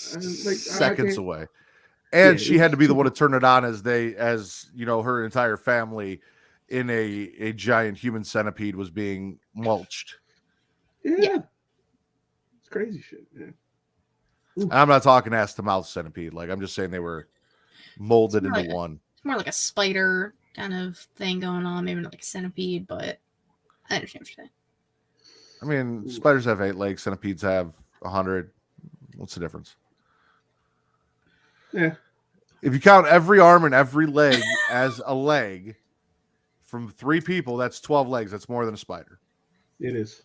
Seconds away, and she had to be the one to turn it on as her entire family in a giant human centipede was being mulched. Yeah. It's crazy shit, man. I'm not talking ass to mouth centipede. Like, I'm just saying they were molded into one. It's more like a spider kind of thing going on, maybe not like a centipede, but I understand what you're saying. I mean, spiders have 8 legs, centipedes have 100. What's the difference? Yeah. If you count every arm and every leg as a leg, from 3 people, that's 12 legs. That's more than a spider. It is.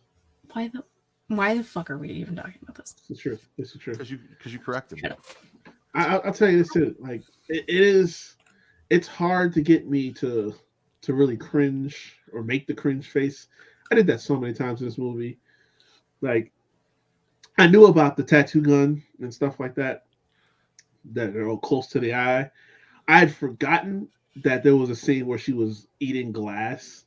Why the fuck are we even talking about this? It's the truth. It's the truth. Because you corrected me. Shut up. I'll tell you this too. Like it is. It's hard to get me to really cringe or make the cringe face. I did that so many times in this movie. Like I knew about the tattoo gun and stuff like that are all close to the eye. I had forgotten that there was a scene where she was eating glass.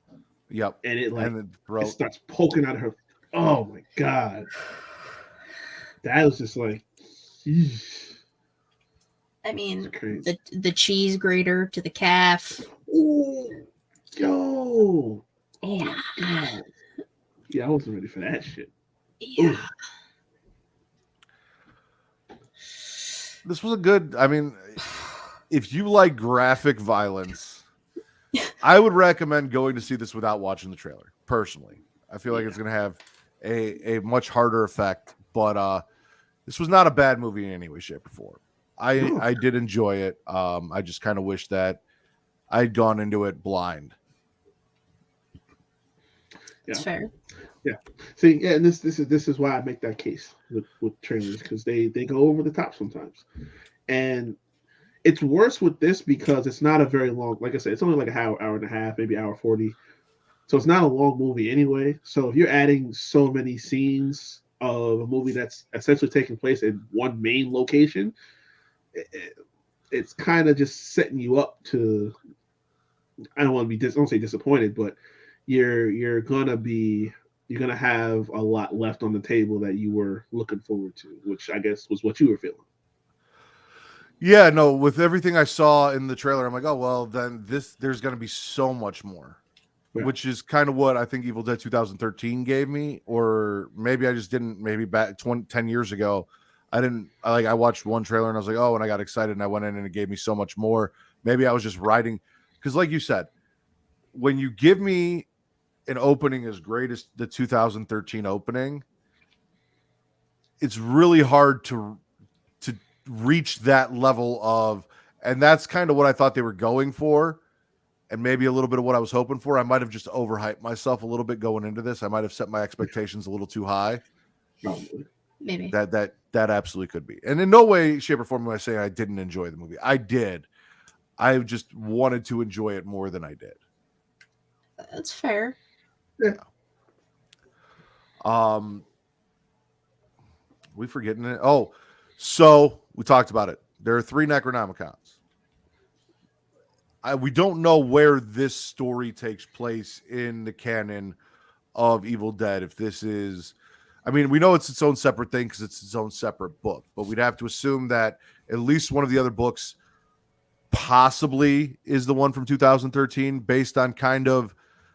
Yep. And it like and the it starts poking out of her. Oh my god. That was just like I mean, crazy. the cheese grater to the calf. Ooh, yo. Oh my god. Yeah, I wasn't ready for that shit. Yeah. Ooh. This was a good. I mean, if you like graphic violence, I would recommend going to see this without watching the trailer. Personally, I feel like it's going to have a much harder effect. But this was not a bad movie in any way, shape, or form. I did enjoy it. I just kind of wish that I'd gone into it blind. It's fair. Yeah. See, yeah, and this is why I make that case with trailers, because they go over the top sometimes. And it's worse with this because it's not a very long, like I said, it's only like an hour and a half, maybe hour 40. So it's not a long movie anyway. So if you're adding so many scenes of a movie that's essentially taking place in one main location, it's kind of just setting you up to, I don't want to be don't say disappointed, but you're gonna have a lot left on the table that you were looking forward to, which I guess was what you were feeling. Yeah, no, with everything I saw in the trailer, I'm like, oh well, then there's gonna be so much more. Yeah. Which is kind of what I think Evil Dead 2013 gave me, or maybe I just didn't. Maybe back 10 years ago, I watched one trailer and I was like, oh, and I got excited and I went in and it gave me so much more. Maybe I was just riding, because like you said, when you give me an opening as great as the 2013 opening, it's really hard to reach that level of, and that's kind of what I thought they were going for. And maybe a little bit of what I was hoping for. I might have just overhyped myself a little bit going into this. I might have set my expectations a little too high. Maybe. That absolutely could be. And in no way, shape, or form am I saying I didn't enjoy the movie. I did. I just wanted to enjoy it more than I did. That's fair. Yeah. We forgetting it? Oh, so we talked about it. There are 3 Necronomicons. We don't know where this story takes place in the canon of Evil Dead. If this is, I mean, we know it's its own separate thing because it's its own separate book, but we'd have to assume that at least one of the other books possibly is the one from 2013, based on kind of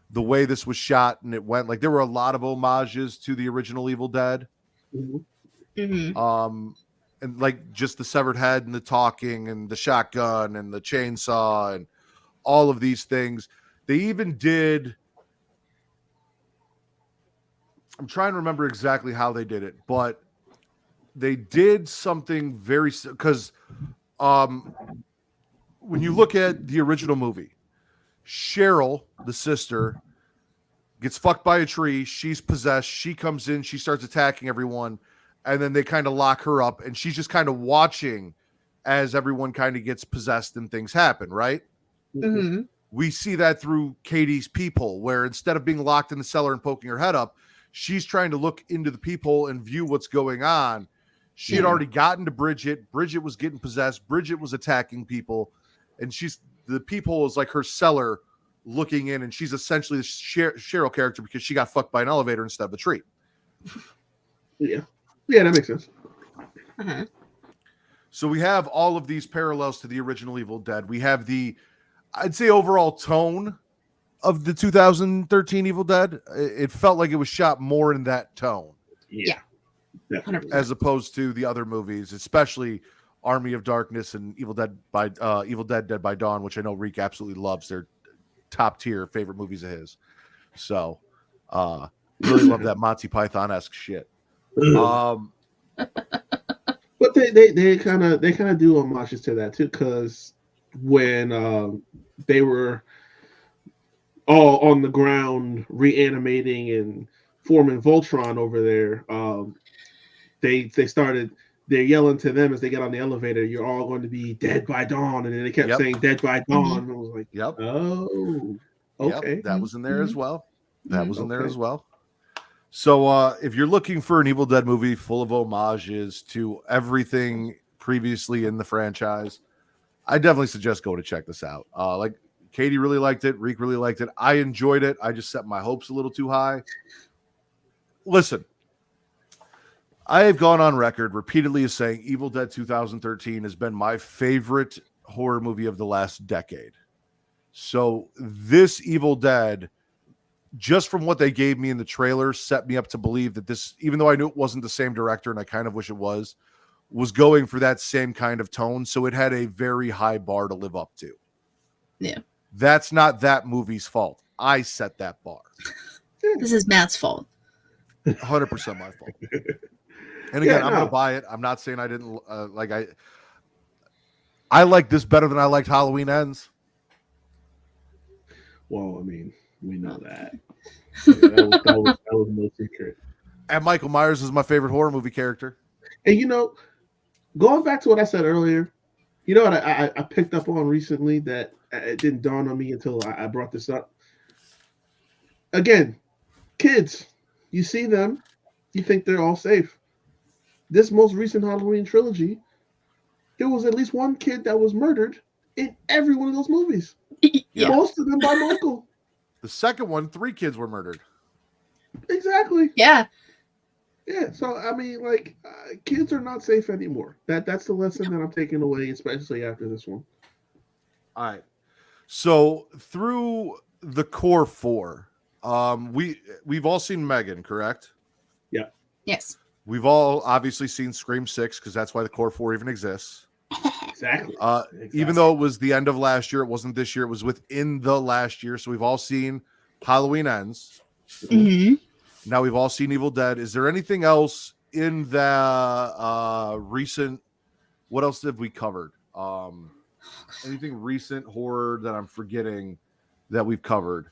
the way this was shot and it went. Like there were a lot of homages to the original Evil Dead. Mm-hmm. And like just the severed head and the talking and the shotgun and the chainsaw and all of these things. They even did, I'm trying to remember exactly how they did it, but they did something very, because when you look at the original movie, Cheryl, the sister, gets fucked by a tree. She's possessed. She comes in. She starts attacking everyone. And then they kind of lock her up. And she's just kind of watching as everyone kind of gets possessed and things happen, right? Mm-hmm. We see that through Katie's peephole, where instead of being locked in the cellar and poking her head up, she's trying to look into the peephole and view what's going on. She had already gotten to Bridget. Bridget was getting possessed. Bridget was attacking people. And the peephole is like her cellar looking in, and she's essentially the Cheryl character because she got fucked by an elevator instead of a tree. Yeah, that makes sense. Uh-huh. So we have all of these parallels to the original Evil Dead. We have the, I'd say, overall tone of the 2013 Evil Dead. It felt like it was shot more in that tone. Yeah. 100%. As opposed to the other movies, especially Army of Darkness and Evil Dead Dead by Dawn, which I know Reek absolutely loves. They're top tier favorite movies of his. So really love that Monty Python-esque shit. But they kind of do homages to that too, because when they were all on the ground reanimating and forming Voltron over there. They started they're yelling to them as they get on the elevator, "You're all going to be dead by dawn," and then they kept Yep. saying "dead by dawn." I was like, Yep. "Oh, okay." Yep. That was in there as well. That was in there Okay. as well. So if you're looking for an Evil Dead movie full of homages to everything previously in the franchise, I definitely suggest go to check this out. Like Katie really liked it, Reek really liked it. I enjoyed it. I just set my hopes a little too high. Listen, I have gone on record repeatedly as saying Evil Dead 2013 has been my favorite horror movie of the last decade. So this Evil Dead, just from what they gave me in the trailer, set me up to believe that this, even though I knew it wasn't the same director, and I kind of wish it was going for that same kind of tone. So it had a very high bar to live up to. Yeah. That's not that movie's fault. I set that bar. This is Matt's fault. 100% my fault. And again, Yeah, I'm no. going to buy it. I'm not saying I didn't I like this better than I liked Halloween Ends. Well, I mean, we know that. Yeah, that was no secret. And Michael Myers is my favorite horror movie character. And going back to what I said earlier, you know what I picked up on recently that it didn't dawn on me until I brought this up. Again, kids, you see them, you think they're all safe. This most recent Halloween trilogy, there was at least one kid that was murdered in every one of those movies. Yeah. Most of them by Michael. The second one, 3 kids were murdered. Exactly. Yeah. Yeah. So I mean, like, kids are not safe anymore. That's the lesson that I'm taking away, especially after this one. All right. So through the core 4, we've all seen Megan, correct? Yeah. Yes. We've all obviously seen Scream 6 because that's why the core 4 even exists. Exactly. Even though it was the end of last year, it wasn't this year. It was within the last year. So we've all seen Halloween Ends. Mm-hmm. Now we've all seen Evil Dead. Is there anything else in the recent? What else have we covered? Anything recent horror that I'm forgetting that we've covered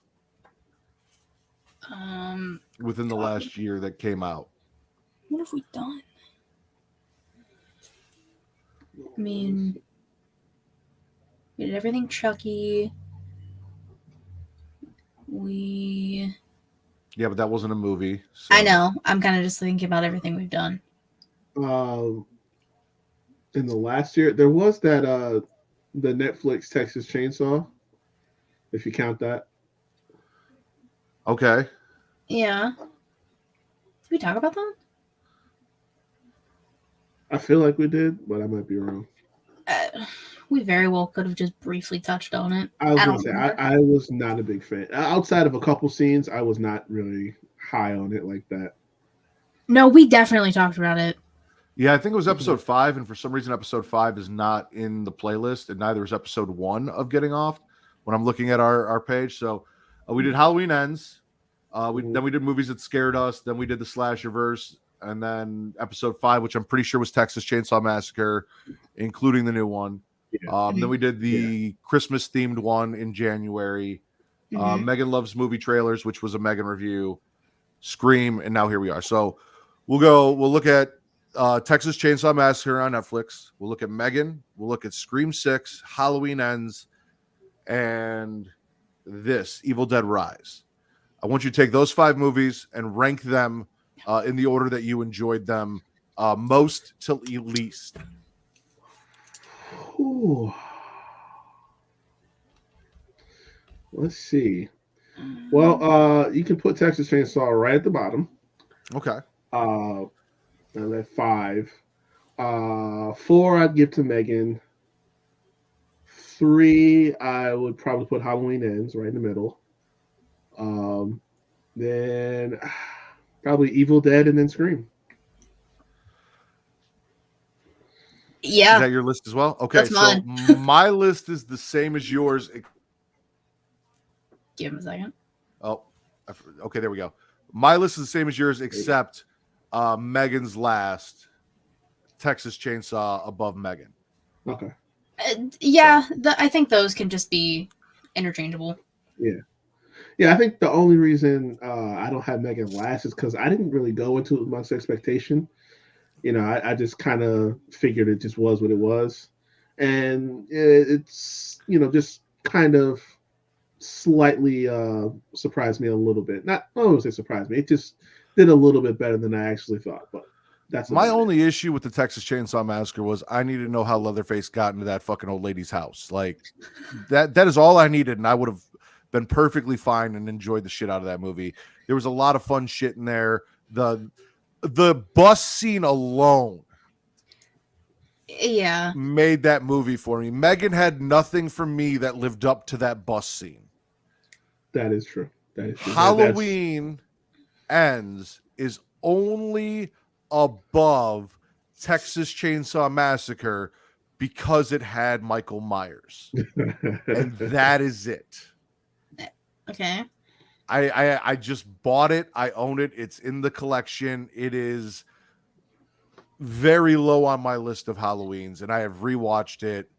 within the last year that came out? What have we done? I mean, we did everything Chucky. Yeah, but that wasn't a movie. So. I know. I'm kind of just thinking about everything we've done. In the last year, there was that the Netflix Texas Chainsaw, if you count that. Okay. Yeah. Did we talk about that? I feel like we did, but I might be wrong. We very well could have just briefly touched on it. I was I gonna don't say remember. I was not a big fan. Outside of a couple scenes, I was not really high on it like that. No, we definitely talked about it. Yeah, I think it was episode 5, and for some reason, episode 5 is not in the playlist, and neither is episode 1 of Getting Off when I'm looking at our page. So we did Halloween Ends. Then we did movies that scared us. Then we did the slasher verse, and then episode 5, which I'm pretty sure was Texas Chainsaw Massacre, including the new one. Yeah. Then we did the Christmas themed one in January. Mhm. Megan Loves Movie Trailers, which was a Megan review. Scream, and now here we are. So we'll look at Texas Chainsaw Massacre on Netflix. We'll look at Megan. We'll look at Scream 6, Halloween Ends, and this Evil Dead Rise. I want you to take those 5 movies and rank them in the order that you enjoyed them most to least. Ooh. Let's see. Well, you can put Texas Chainsaw right at the bottom. Okay. And at 5. 4, I'd give to Megan. 3, I would probably put Halloween Ends right in the middle. Then probably Evil Dead and then Scream. Yeah. Is that your list as well? Okay, That's so my list is the same as yours. Give him a second. Oh, okay, there we go. My list is the same as yours, except Megan's last, Texas Chainsaw above Megan. Okay. Yeah, I think those can just be interchangeable. Yeah. Yeah, I think the only reason I don't have Megan last is because I didn't really go into it with much expectation. I just kind of figured it just was what it was, and it's just kind of slightly surprised me a little bit. Not, I don't want to say surprised me. It just did a little bit better than I actually thought. But that's My about it. only issue with the Texas Chainsaw Massacre was I needed to know how Leatherface got into that fucking old lady's house. Like that is all I needed, and I would have been perfectly fine and enjoyed the shit out of that movie. There was a lot of fun shit in there. The bus scene alone Yeah. made that movie for me. Megan had nothing for me that lived up to that bus scene. That is true. That is true. Halloween Ends is only above Texas Chainsaw Massacre because it had Michael Myers. And that is it. Okay. I just bought it. I own it. It's in the collection. It is very low on my list of Halloweens, and I have rewatched it.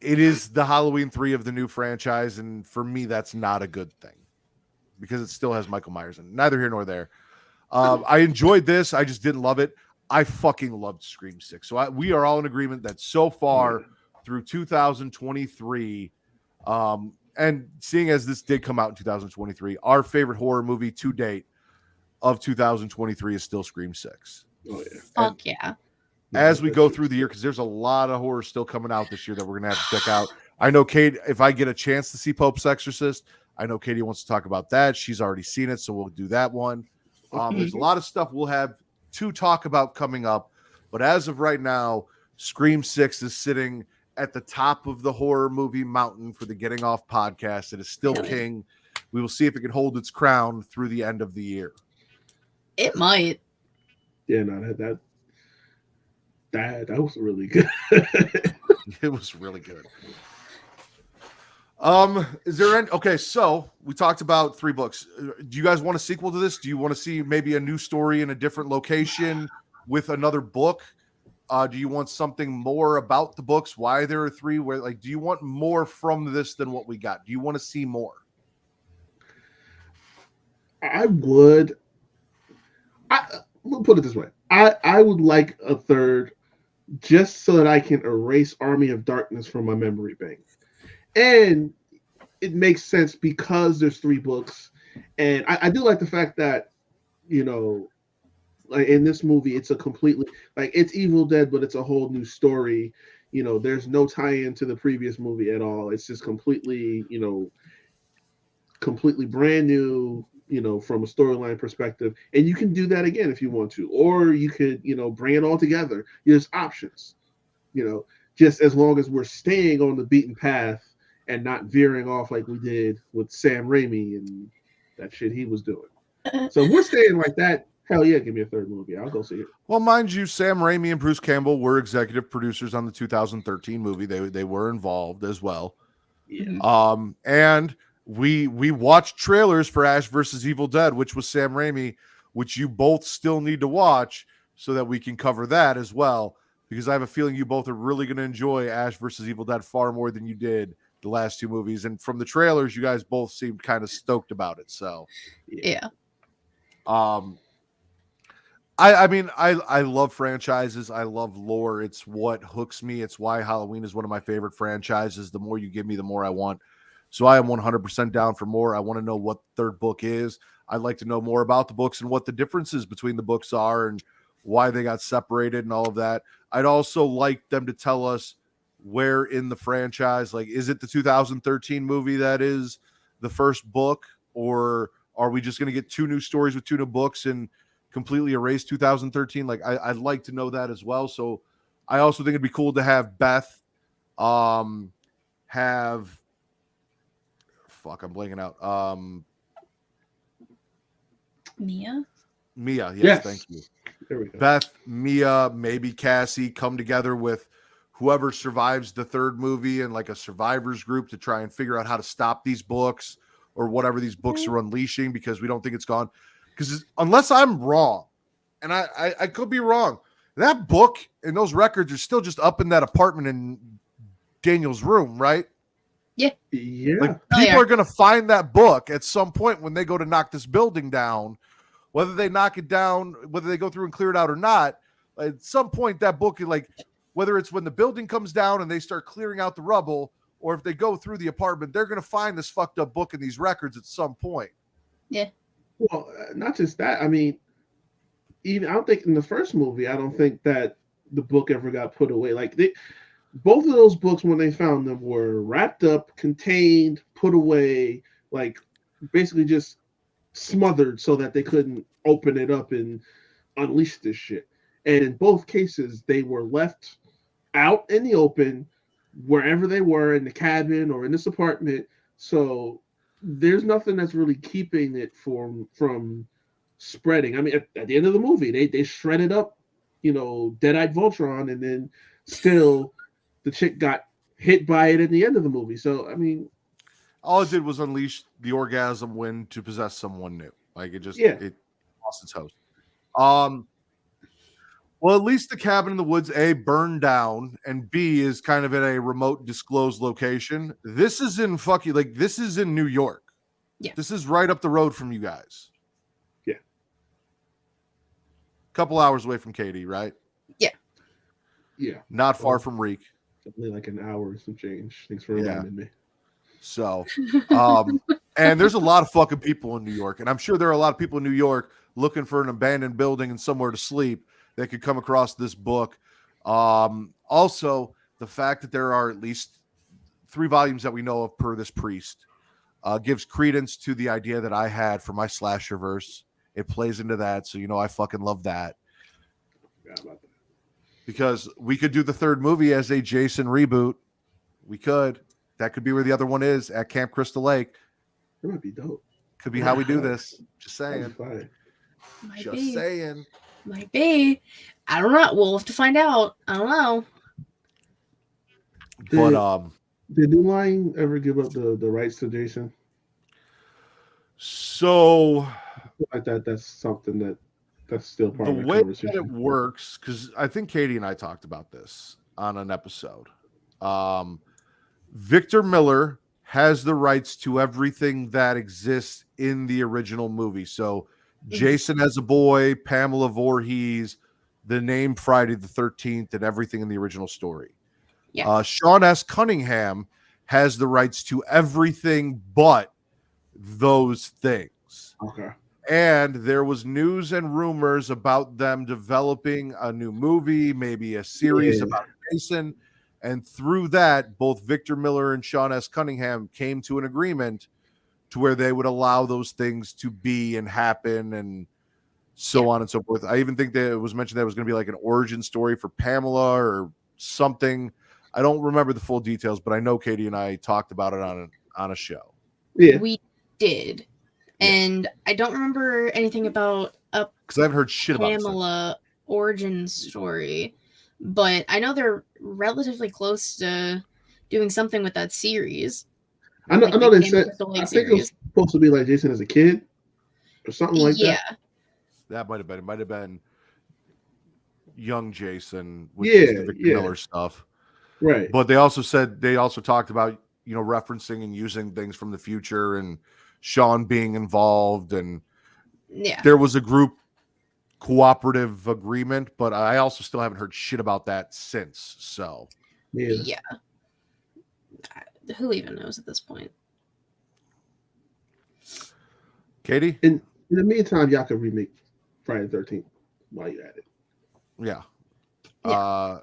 It is the Halloween 3 of the new franchise, and for me, that's not a good thing because it still has Michael Myers in it. Neither here nor there. I enjoyed this. I just didn't love it. I fucking loved Scream 6. So we are all in agreement that so far through 2023, and seeing as this did come out in 2023, our favorite horror movie to date of 2023 is still Scream 6. Oh, yeah. Fuck yeah. As we go through the year, because there's a lot of horror still coming out this year that we're going to have to check out. I know, Kate, if I get a chance to see Pope's Exorcist, I know Katie wants to talk about that. She's already seen it, so we'll do that one. There's a lot of stuff we'll have to talk about coming up, but as of right now, Scream 6 is sitting at the top of the horror movie mountain for the Getting Off podcast. It is still king. We will see if it can hold its crown through the end of the year. It might. Yeah, no, that was really good. It was really good. Is there any? Okay, so we talked about 3 books. Do you guys want a sequel to this? Do you want to see maybe a new story in a different location with another book? Do you want something more about the books? Why there are 3? Where do you want more from this than what we got? Do you want to see more? I would. We'll put it this way. I would like a third just so that I can erase Army of Darkness from my memory bank. And it makes sense because there's 3 books. And I do like the fact that, like in this movie, it's a completely, like, it's Evil Dead, but it's a whole new story. There's no tie-in to the previous movie at all. It's just completely, completely brand new, from a storyline perspective. And you can do that again if you want to, or you could, bring it all together. There's options, just as long as we're staying on the beaten path and not veering off like we did with Sam Raimi and that shit he was doing. So if we're staying like that, hell yeah, give me a third movie. I'll go see it. Well, mind you, Sam Raimi and Bruce Campbell were executive producers on the 2013 movie. They were involved as well. Yeah. And we watched trailers for Ash versus Evil Dead, which was Sam Raimi, which you both still need to watch so that we can cover that as well. Because I have a feeling you both are really going to enjoy Ash versus Evil Dead far more than you did the last 2 movies. And from the trailers, you guys both seemed kind of stoked about it. So, Yeah. I mean, I love franchises. I love lore. It's what hooks me. It's why Halloween is one of my favorite franchises. The more you give me, the more I want. So I am 100% down for more. I want to know what the 3rd book is. I'd like to know more about the books and what the differences between the books are and why they got separated and all of that. I'd also like them to tell us where in the franchise, like, is it the 2013 movie that is the first book, or are we just going to get 2 new stories with 2 new books and completely erase 2013? Like, I'd like to know that as well. So I also think it'd be cool to have Beth have I'm blanking out. Mia? Yes, thank you. There we go. Beth, Mia, maybe Cassie come together with whoever survives the 3rd movie and like a survivors group to try and figure out how to stop these books or whatever these books are unleashing, because we don't think it's gone. Because unless I'm wrong, and I could be wrong, that book and those records are still just up in that apartment in Daniel's room, right? Yeah. Like Oh, people yeah. are gonna find that book at some point when they go to knock this building down, whether they knock it down, whether they go through and clear it out or not. At some point, that book, like whether it's when the building comes down and they start clearing out the rubble, or if they go through the apartment, they're gonna find this fucked up book and these records at some point. Yeah. Well, not just that. I mean, even I don't think in the first movie, I don't think that the book ever got put away. Like both of those books, when they found them, were wrapped up, contained, put away, like basically just smothered so that they couldn't open it up and unleash this shit. And in both cases, they were left out in the open, wherever they were, in the cabin or in this apartment. So there's nothing that's really keeping it from spreading. I mean, at the end of the movie, they shredded up, Dead-eyed Voltron, and then still the chick got hit by it at the end of the movie. So I mean, all it did was unleash the orgasm wind to possess someone new. Like it lost its host. Well, at least the cabin in the woods, A, burned down, and B, is kind of in a remote disclosed location. This is in this is in New York. Yeah. This is right up the road from you guys. Yeah. Couple hours away from Katie, right? Yeah. Yeah. Not far from Reek. Definitely like an hour and some change. Thanks for reminding me. So, and there's a lot of fucking people in New York, and I'm sure there are a lot of people in New York looking for an abandoned building and somewhere to sleep that could come across this book. Also, the fact that there are at least 3 volumes that we know of per this priest gives credence to the idea that I had for my slasher verse. It plays into that, so I fucking love that. Yeah, about that. Because we could do the 3rd movie as a Jason reboot. We could. That could be where the other one is, at Camp Crystal Lake. That might be dope. Could be how we do this. Just saying. Might be. Saying. Might be. I don't know. We'll have to find out. I don't know. But did New Line ever give up the rights to Jason? So Like that's something that's still part the of the way conversation. that it works, because I think Katie and I talked about this on an episode. Victor Miller has the rights to everything that exists in the original movie. So Jason as a boy, Pamela Voorhees, the name Friday the 13th, and everything in the original story. Yeah. Sean S. Cunningham has the rights to everything but those things. Okay. And there was news and rumors about them developing a new movie, maybe a series about Jason. And through that, both Victor Miller and Sean S. Cunningham came to an agreement to where they would allow those things to be and happen and so on and so forth. I even think that it was mentioned that it was going to be like an origin story for Pamela or something. I don't remember the full details, but I know Katie and I talked about it on a show. Yeah. We did. And I don't remember anything about a Because I haven't heard shit about Pamela origin story, but I know they're relatively close to doing something with that series. I know the they Camp said Crystal Lake I think it was supposed to be like Jason as a kid or something like that. Yeah. That might have been. It might have been young Jason with Yeah, the Victor Miller stuff. Right. But they also talked about, referencing and using things from the future and Sean being involved. And Yeah. there was a group cooperative agreement, but I also still haven't heard shit about that since. So, Yeah. Who even knows at this point? Katie? In the meantime, y'all can remake Friday the 13th while you're at it. Yeah. Yeah.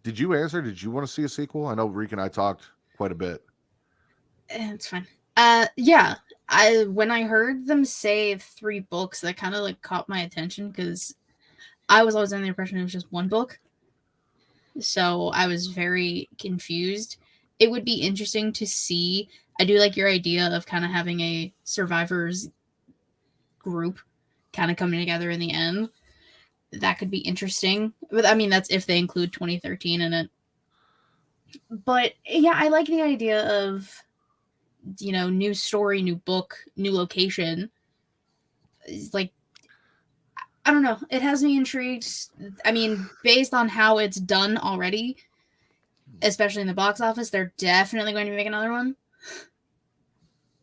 Did you answer? Did you want to see a sequel? I know Reek and I talked quite a bit. It's fine. Yeah. When I heard them say 3 books, that kind of like caught my attention because I was always under the impression it was just 1 book. So I was very confused. It would be interesting to see. I do like your idea of kind of having a survivors group kind of coming together in the end. That could be interesting. But I mean, that's if they include 2013 in it. But yeah, I like the idea of, new story, new book, new location. It's like, I don't know. It has me intrigued. I mean, based on how it's done already, especially in the box office, they're definitely going to make another one.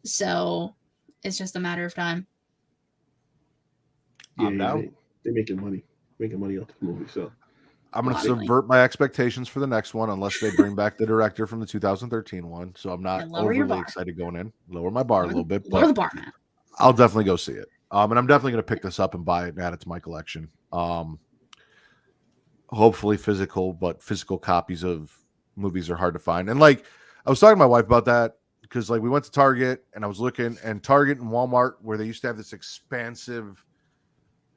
So it's just a matter of time. I'm down. They're making money off the movie. So I'm going to Finally. subvert my expectations for the next one unless they bring back the director from the 2013 one. So I'm not Yeah, lower your overly bar. excited going in. Lower my bar a little bit, Lower the but bar, Matt. I'll definitely go see it. And I'm definitely going to pick this up and buy it and add it to my collection. Hopefully physical, but physical copies of movies are hard to find. And like I was talking to my wife about that because like we went to Target and I was looking, and Target and Walmart, where they used to have this expansive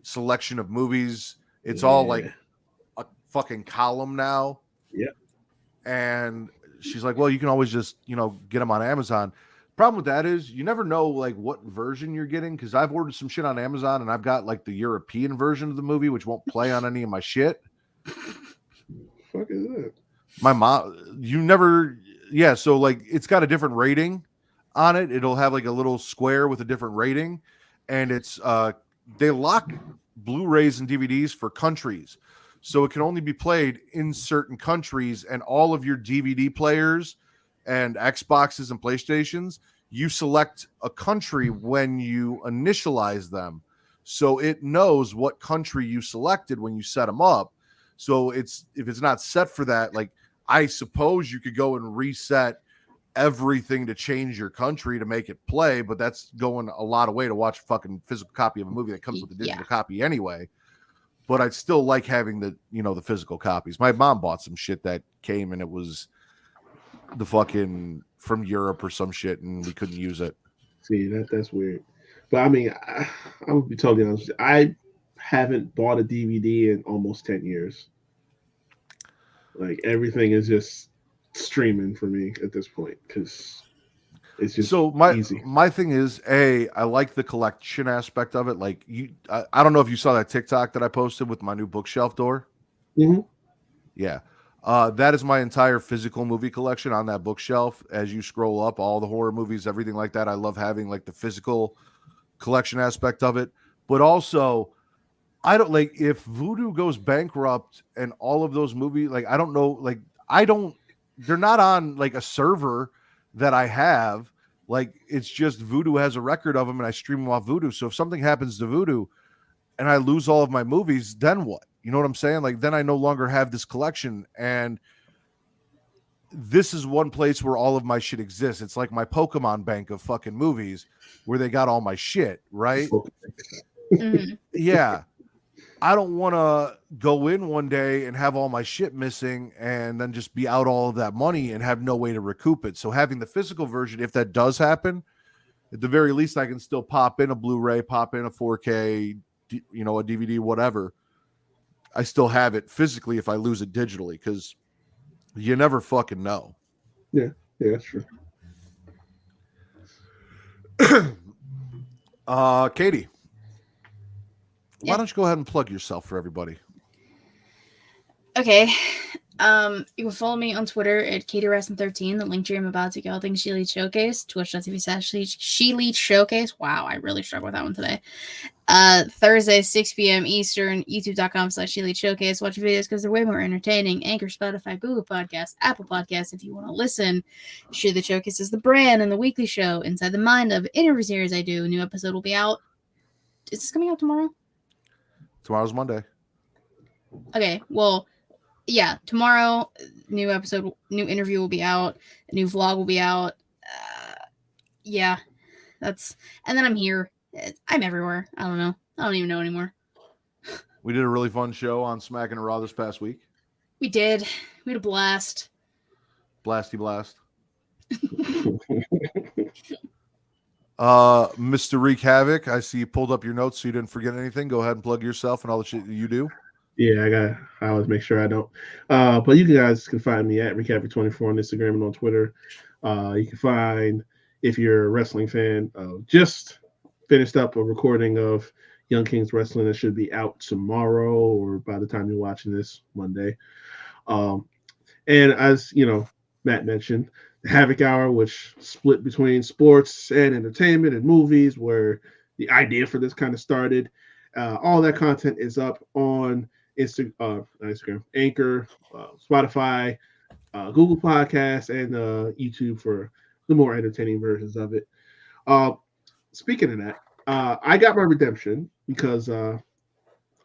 selection of movies, it's all like a fucking column now. Yeah. And she's like, well, you can always just, get them on Amazon. Problem with that is you never know like what version you're getting, because I've ordered some shit on Amazon and I've got like the European version of the movie, which won't play on any of my shit. Fuck is that? My mom, so like it's got a different rating on it. It'll have like a little square with a different rating, and it's they lock Blu-rays and DVDs for countries, so it can only be played in certain countries. And all of your DVD players and Xboxes and PlayStations, you select a country when you initialize them, so it knows what country you selected when you set them up. So if it's not set for that, like I suppose you could go and reset everything to change your country to make it play, but that's going a lot of way to watch a fucking physical copy of a movie that comes with a digital copy anyway. But I'd still like having the physical copies. My mom bought some shit that came and it was the fucking from Europe or some shit, and we couldn't use it. See, that's weird. But I mean, I would be totally honest with you. I haven't bought a DVD in almost 10 years. Like everything is just streaming for me at this point because it's just easy. My thing is, I like the collection aspect of it. Like I don't know if you saw that TikTok that I posted with my new bookshelf door. Mm-hmm. Yeah. That is my entire physical movie collection on that bookshelf. As you scroll up, all the horror movies, everything like that. I love having like the physical collection aspect of it. But also, I don't like if Vudu goes bankrupt and all of those movies, like I don't know, like they're not on like a server that I have. Like it's just Vudu has a record of them and I stream them off Vudu. So if something happens to Vudu and I lose all of my movies, then what? You know what I'm saying? Like then I no longer have this collection, and this is one place where all of my shit exists. It's like my Pokemon bank of fucking movies where they got all my shit, right? Mhm. Yeah. I don't want to go in one day and have all my shit missing and then just be out all of that money and have no way to recoup it. So having the physical version, if that does happen, at the very least, I can still pop in a Blu-ray, pop in a 4K, a DVD, whatever. I still have it physically if I lose it digitally, because you never fucking know. Yeah, that's true. Katie. Why don't you go ahead and plug yourself for everybody? Okay. You can follow me on Twitter at KatieRasson13. The link tree I'm about to go. Things She Leads Showcase. Twitch.tv/She Leads Showcase. Wow, I really struggled with that one today. Thursday, 6 p.m. Eastern, youtube.com/She Leads Showcase. Watch videos because they're way more entertaining. Anchor, Spotify, Google Podcasts, Apple Podcasts. If you want to listen, She Leads Showcase is the brand and the weekly show inside the mind of interview series I do. A new episode will be out. Is this coming out tomorrow? Tomorrow's Monday. Okay, well, yeah, tomorrow, new episode, new interview will be out, a new vlog will be out. Yeah, and then I'm here. I'm everywhere. I don't know. I don't even know anymore. We did a really fun show on Smacking and Raw this past week. We did. We had a blast. Blasty blast. Mr. Wreak Havoc, I see you pulled up your notes so you didn't forget anything. Go ahead and plug yourself and all the shit that you do. Yeah, I always make sure I don't. But you guys can find me at Recap24 on Instagram and on Twitter. You can find, if you're a wrestling fan, just finished up a recording of Young Kings Wrestling that should be out tomorrow, or by the time you're watching this, Monday. And as Matt mentioned, the Havoc Hour, which split between sports and entertainment and movies, where the idea for this kind of started. All that content is up on Instagram, Anchor, Spotify, Google Podcasts, and YouTube for the more entertaining versions of it. Speaking of that, I got my redemption because I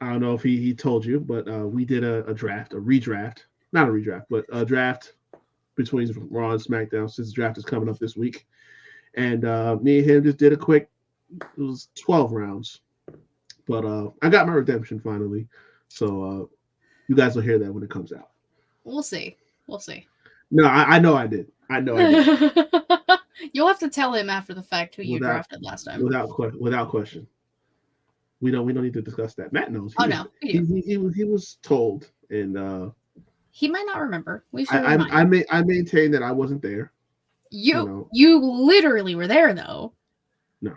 don't know if he told you, but we did a redraft, not a redraft, but a draft between Raw and SmackDown since the draft is coming up this week. And me and him just did a quick, it was 12 rounds. But I got my redemption finally. So you guys will hear that when it comes out. We'll see. We'll see. No, I know I did. I know I did. You'll have to tell him after the fact who you Without- drafted last time. Without question. We don't need to discuss that. Matt knows. No, He was told, and he might not remember. We should I maintain that I wasn't there. You literally were there though. No.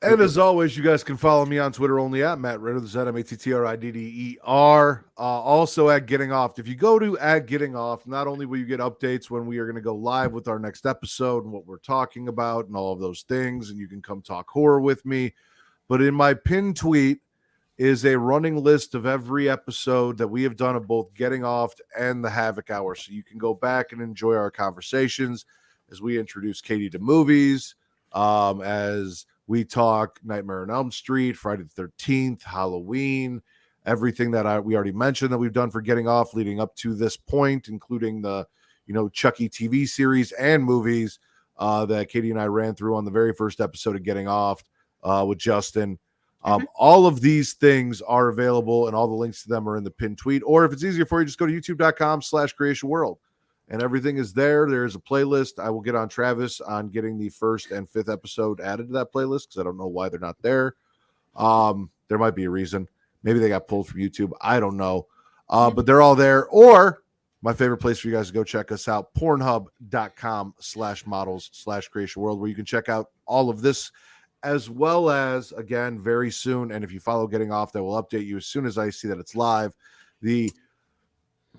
And as always, you guys can follow me on Twitter only at Matt Ritter, that's MATTRIDDER. Also at Getting Off. If you go to at Getting Off, not only will you get updates when we are going to go live with our next episode and what we're talking about and all of those things, and you can come talk horror with me, but in my pinned tweet is a running list of every episode that we have done of both Getting Off and the Havoc Hour. So you can go back and enjoy our conversations as we introduce Katie to movies, as we talk Nightmare on Elm Street, Friday the 13th, Halloween, everything that we already mentioned that we've done for Getting Off leading up to this point, including the, Chucky TV series and movies that Katie and I ran through on the very first episode of Getting Off with Justin. All of these things are available and all the links to them are in the pinned tweet. Or if it's easier for you, just go to youtube.com/Creation World. And everything is there. There's a playlist. I will get on Travis on getting the first and fifth episode added to that playlist because I don't know why they're not there. There might be a reason. Maybe they got pulled from YouTube. I don't know. But they're all there. Or my favorite place for you guys to go check us out, pornhub.com/models/Creation World, where you can check out all of this, as well as, again, very soon. And if you follow Getting Off, that will update you as soon as I see that it's live. The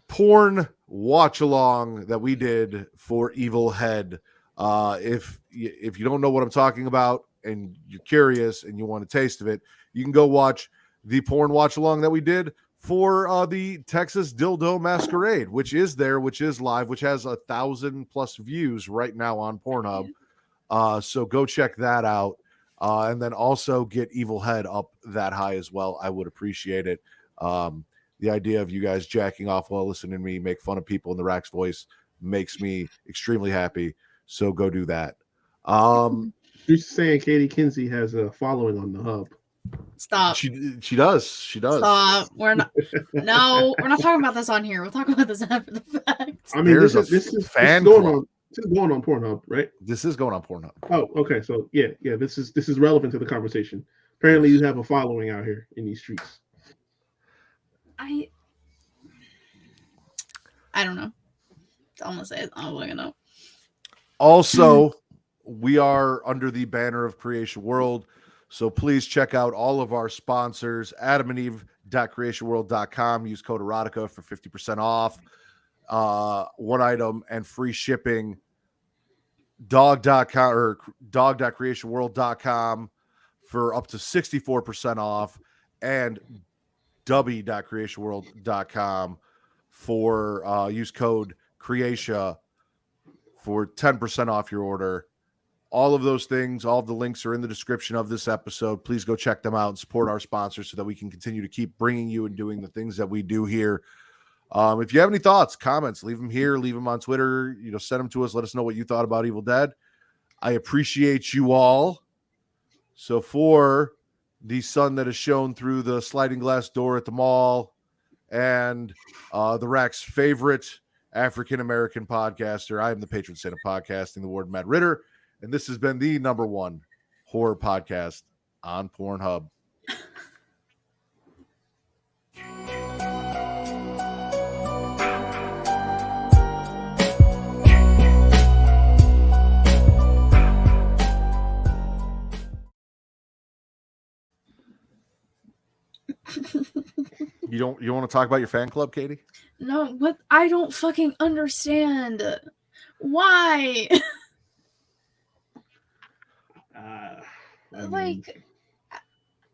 porn watch along that we did for Evil Head. If you don't know what I'm talking about and you're curious and you want a taste of it, you can go watch the porn watch along that we did for the Texas Dildo Masquerade, which is live, which has 1,000+ views right now on Pornhub. So go check that out. And then also get Evil Head up that high as well. I would appreciate it. The idea of you guys jacking off while listening to me make fun of people in the Rack's voice makes me extremely happy. So go do that. You're saying Katie Kinsey has a following on the hub. Stop. She does. Stop. We're not talking about this on here. We'll talk about this after the fact. I mean, this is going on Pornhub, right? This is going on Pornhub. Oh, okay. So yeah, this is relevant to the conversation. Apparently, you have a following out here in these streets. I don't know. I'm gonna say it. I'm gonna know. Also, we are under the banner of Creation World, so please check out all of our sponsors. AdamandEve.creationworld.com. Use code erotica for 50% off. One item and free shipping. Dog.com or dog.creationworld.com for up to 64% off, and w.creationworld.com for use code Creatia for 10% off your order. All of those things, all of the links are in the description of this episode. Please go check them out and support our sponsors so that we can continue to keep bringing you and doing the things that we do here. If you have any thoughts, comments, leave them here, leave them on Twitter, send them to us. Let us know what you thought about Evil Dead. I appreciate you all. So for the sun that is shown through the sliding glass door at the mall and the Rack's favorite African-American podcaster, I am the patron saint of podcasting, the Warden Matt Ritter, and this has been the #1 horror podcast on Pornhub. You want to talk about your fan club, Katie? No, but I don't fucking understand. Why?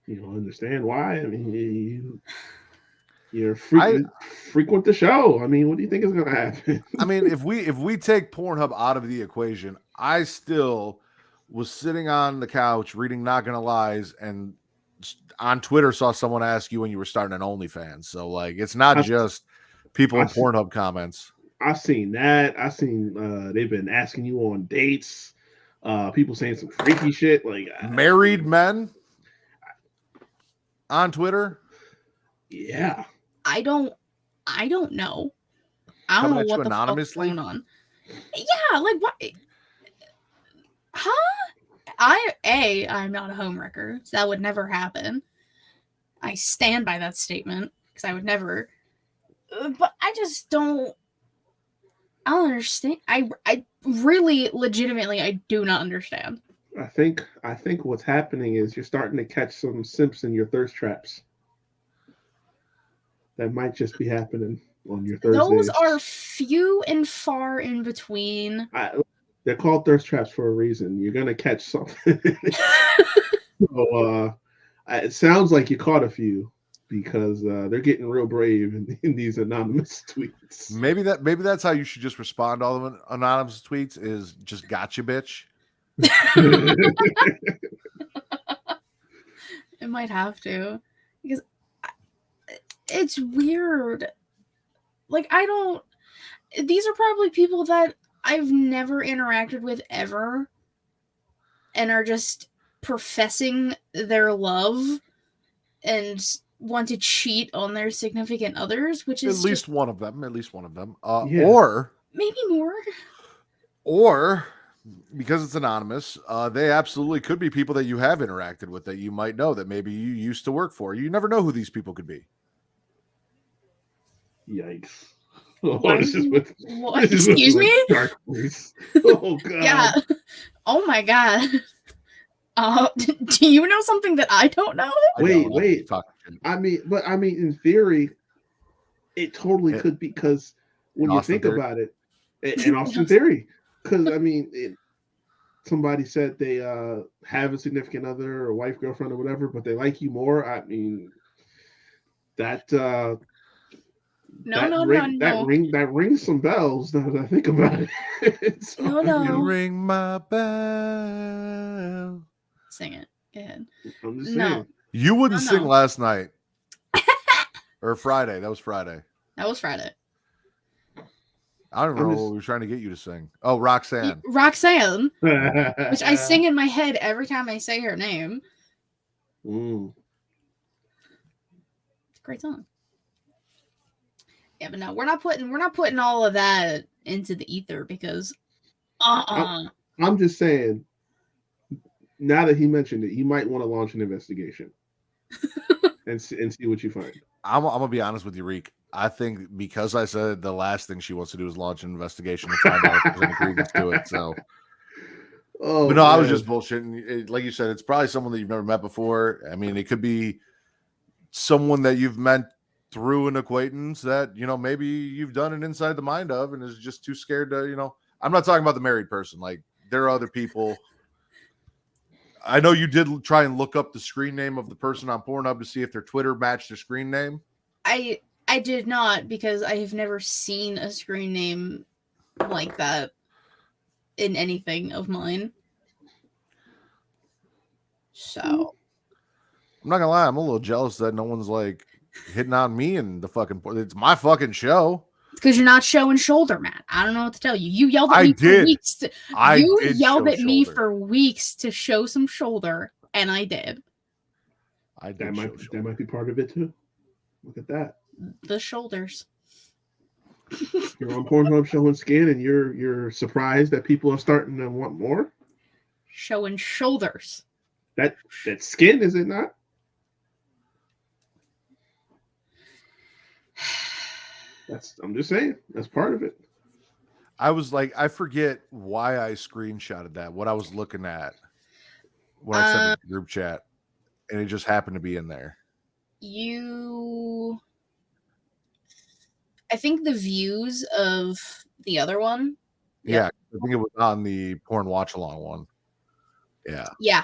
You don't understand why? I mean, You're frequent the show. I mean, what do you think is going to happen? I mean, if we take Pornhub out of the equation, I still was sitting on the couch reading Not Gonna Lies, and on Twitter saw someone ask you when you were starting an OnlyFans. So like, it's not just people in Pornhub comments. I've seen that. I've seen they've been asking you on dates. People saying some freaky shit like married men on Twitter. Yeah. I don't know. I don't know what the anonymously? fuck's going on. Yeah, like what? Huh? I'm not a homewrecker, so that would never happen. I stand by that statement because I would never. But I just don't. I don't understand. I really, legitimately, I do not understand. I think what's happening is you're starting to catch some simps in your thirst traps. That might just be happening on your Thursdays. Those are few and far in between. They're called thirst traps for a reason. You're gonna catch something. So it sounds like you caught a few because they're getting real brave in these anonymous tweets. Maybe that's how you should just respond to all of anonymous tweets is just gotcha, bitch. It might have to because it's weird. Like these are probably people that I've never interacted with ever and are just professing their love and want to cheat on their significant others, which is at least one of them. Yeah. Or maybe more. Or because it's anonymous, they absolutely could be people that you have interacted with that you might know that maybe you used to work for. You never know who these people could be. Yikes. Excuse me? Dark place. Oh, God. Yeah. Oh, my God. Do you know something that I don't know? Wait. I mean, in theory, it totally could be because when you think about it, in Austin Theory, because I mean, somebody said they have a significant other or wife, girlfriend, or whatever, but they like you more. I mean, that that rings some bells. Now that I think about it. So, no. You ring my bell. Sing it. Go ahead. I'm just saying. No. You wouldn't sing last night. Or Friday. That was Friday. That was Friday. I don't know what we were trying to get you to sing. Oh, Roxanne. Roxanne. Which I sing in my head every time I say her name. Mm. It's a great song. Yeah, but no, we're not putting all of that into the ether because I'm just saying, now that he mentioned it, you might want to launch an investigation and see what you find. I'm gonna be honest with you, Reek. I think because I said the last thing she wants to do is launch an investigation to find out if there's any credence to it. So, but no, I was just bullshitting. Like you said, it's probably someone that you've never met before. I mean, it could be someone that you've met through an acquaintance that maybe you've done it inside the mind of, and is just too scared to. I'm not talking about the married person. Like there are other people. I know you did try and look up the screen name of the person on Pornhub to see if their Twitter matched their screen name. I did not because I have never seen a screen name like that in anything of mine. So I'm not gonna lie, I'm a little jealous that no one's like hitting on me and the fucking. It's my fucking show. Because you're not showing shoulder, Matt. I don't know what to tell you. You yelled at me for weeks. You yelled at me for weeks to show some shoulder, and I did. That might be part of it too. Look at that. The shoulders. You're on Pornhub showing skin, and you're surprised that people are starting to want more. Showing shoulders. That skin, is it not? I'm just saying, that's part of it. I was like, I forget why I screenshotted that, what I was looking at when I sent it to the group chat, and it just happened to be in there. I think the views of the other one. Yeah, I think it was on the porn watch along one. Yeah. Yeah.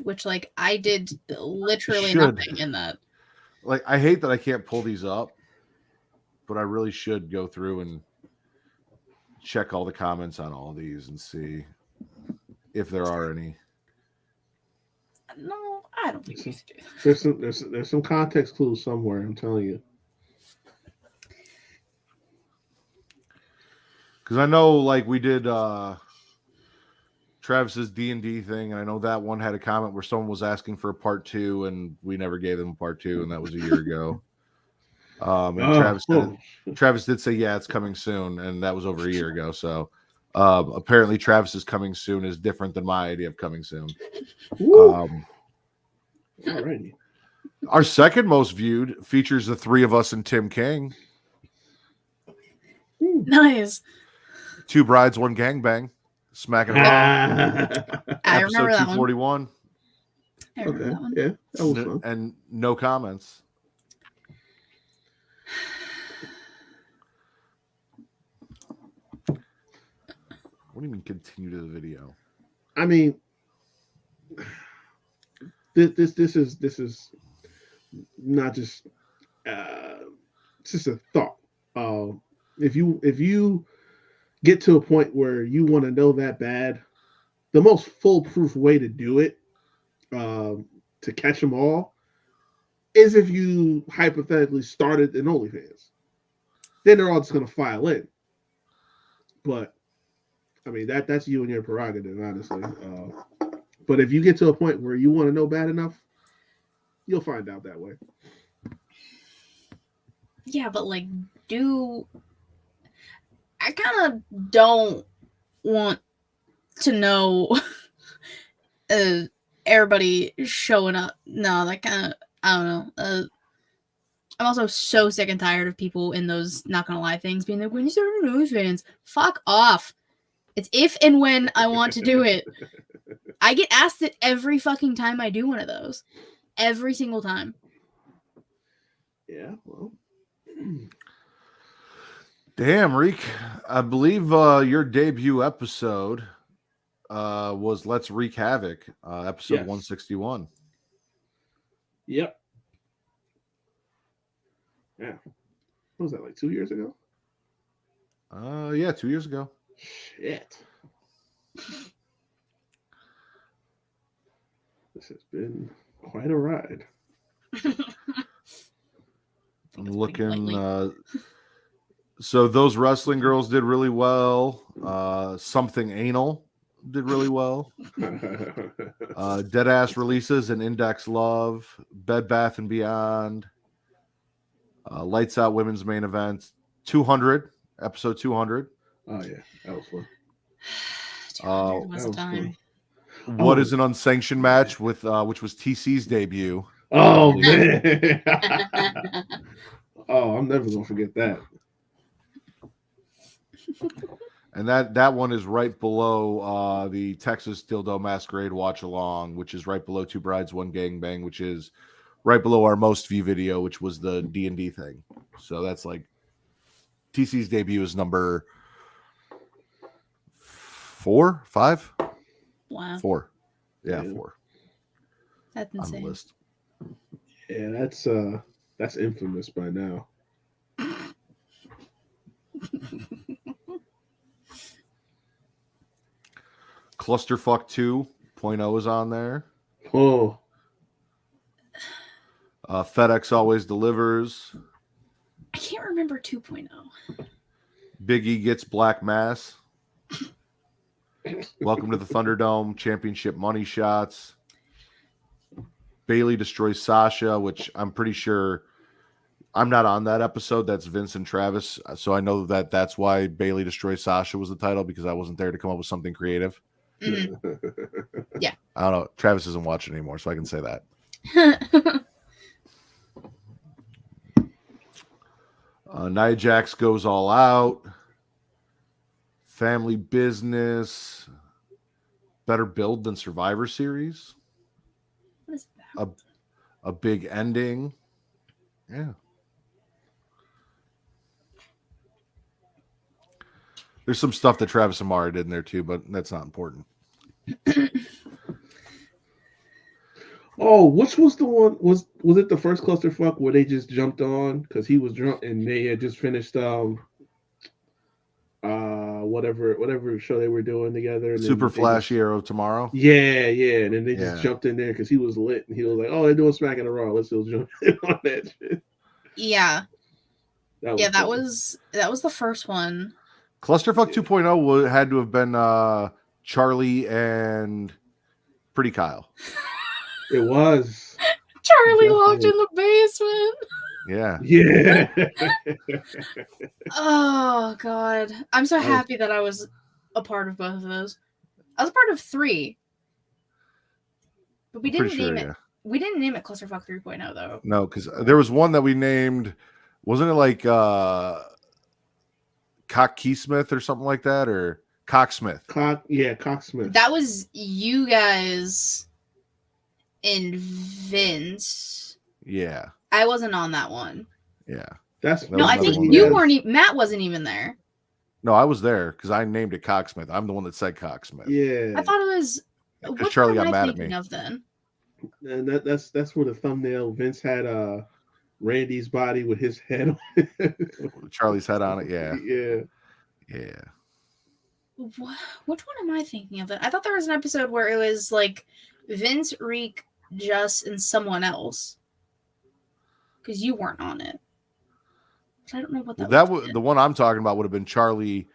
which like I did literally Should. nothing in that. Like, I hate that I can't pull these up, but I really should go through and check all the comments on all of these and see if there are any. No, I don't think we should do that. There's some context clues somewhere. I'm telling you. Because I know, like, we did Travis's D&D thing, and I know that one had a comment where someone was asking for a part 2, and we never gave them a part 2, and that was a year ago. And Travis did say, yeah, it's coming soon, and that was over a year ago. So apparently Travis's coming soon is different than my idea of coming soon. Alrighty. Our second most viewed features the 3 of us and Tim King. Nice. 2 brides, 1 gangbang. Smacking around. I Episode remember that 241. I remember that one. Yeah, that was fun. And no comments. What do you mean continue to the video? I mean, this is not just it's just a thought. If you get to a point where you want to know that bad, the most foolproof way to do it, to catch them all, is if you hypothetically started an OnlyFans. Then they're all just going to file in. But I mean, that's you and your prerogative, honestly. But if you get to a point where you want to know bad enough, you'll find out that way. Yeah, but like, I kind of don't want to know everybody showing up. No, that kind of, I don't know. I'm also so sick and tired of people in those not gonna lie things being like, when you start an OnlyFans, fuck off. It's if and when I want to do it. I get asked it every fucking time I do one of those. Every single time. Yeah, well. Damn, Reek. I believe your debut episode was Let's Wreak Havoc, episode 161. Yep. Yeah. What was that, like 2 years ago? Yeah, 2 years ago. Shit. This has been quite a ride. I'm looking. So those wrestling girls did really well. Something Anal did really well. Deadass Releases and Index Love, Bed Bath and Beyond, Lights Out Women's Main Event, 200, episode 200. Oh yeah, that was fun. Was a time. What is an unsanctioned match with which was TC's debut? Oh man. Oh, I'm never gonna forget that. And that one is right below the Texas Dildo Masquerade Watch Along, which is right below Two Brides, One Gangbang, which is right below our most view video, which was the D&D thing. So that's like TC's debut is number 4, 5? Wow. 4. Yeah, 4. That's insane. On the list. Yeah, that's infamous by now. Clusterfuck 2.0 is on there. Oh. FedEx Always Delivers. I can't remember 2.0. Biggie Gets Black Mass. Welcome to the Thunderdome. Championship Money Shots. Bailey Destroys Sasha, which I'm pretty sure I'm not on that episode. That's Vince and Travis. So I know that that's why Bailey Destroys Sasha was the title, because I wasn't there to come up with something creative. Mm-hmm. Yeah. I don't know. Travis isn't watching anymore, so I can say that. Nia Jax Goes All Out. Family Business. Better Build Than Survivor Series. What is that? A Big Ending. Yeah. There's some stuff that Travis and Mara did in there too, but that's not important. Oh, which was the one? Was it the first clusterfuck where they just jumped on because he was drunk and they had just finished whatever show they were doing together, and Super then they just Flashy Arrow Tomorrow. yeah, and then they just Yeah. jumped in there because he was lit and he was like, "Oh, they're doing Smack in the Raw. Let's still jump in on that shit." Yeah. That Yeah, that funny. was the first one. Clusterfuck 2.0 had to have been Charlie and Pretty Kyle. It was. Charlie locked Definitely. in the basement. Yeah. Yeah. Oh god. I'm so That was- happy that I was a part of both of those. I was a part of 3. But we didn't Pretty sure, name it. yeah. We didn't name it Clusterfuck 3.0 though. No, because there was one that we named, wasn't it like Cock Keysmith or something like that, or Cocksmith? Cocksmith. That was you guys and Vince. Yeah, I wasn't on that one. yeah. That's That No, was I another think one. you Yes. weren't. Matt wasn't even there. No, I was there because I named it Cocksmith. I'm the one that said Cocksmith. Yeah, I thought it was. What Charlie am got I mad at thinking me. of then? and that's where the thumbnail Vince had Randy's body with his head on it. Charlie's head on it. Yeah, Yeah. yeah. Which one am I thinking of? I thought there was an episode where it was like Vince, Reek, Just, and someone else. Because you weren't on it. I don't know what Well, that, that was the one I'm talking about. Would have been Charlie,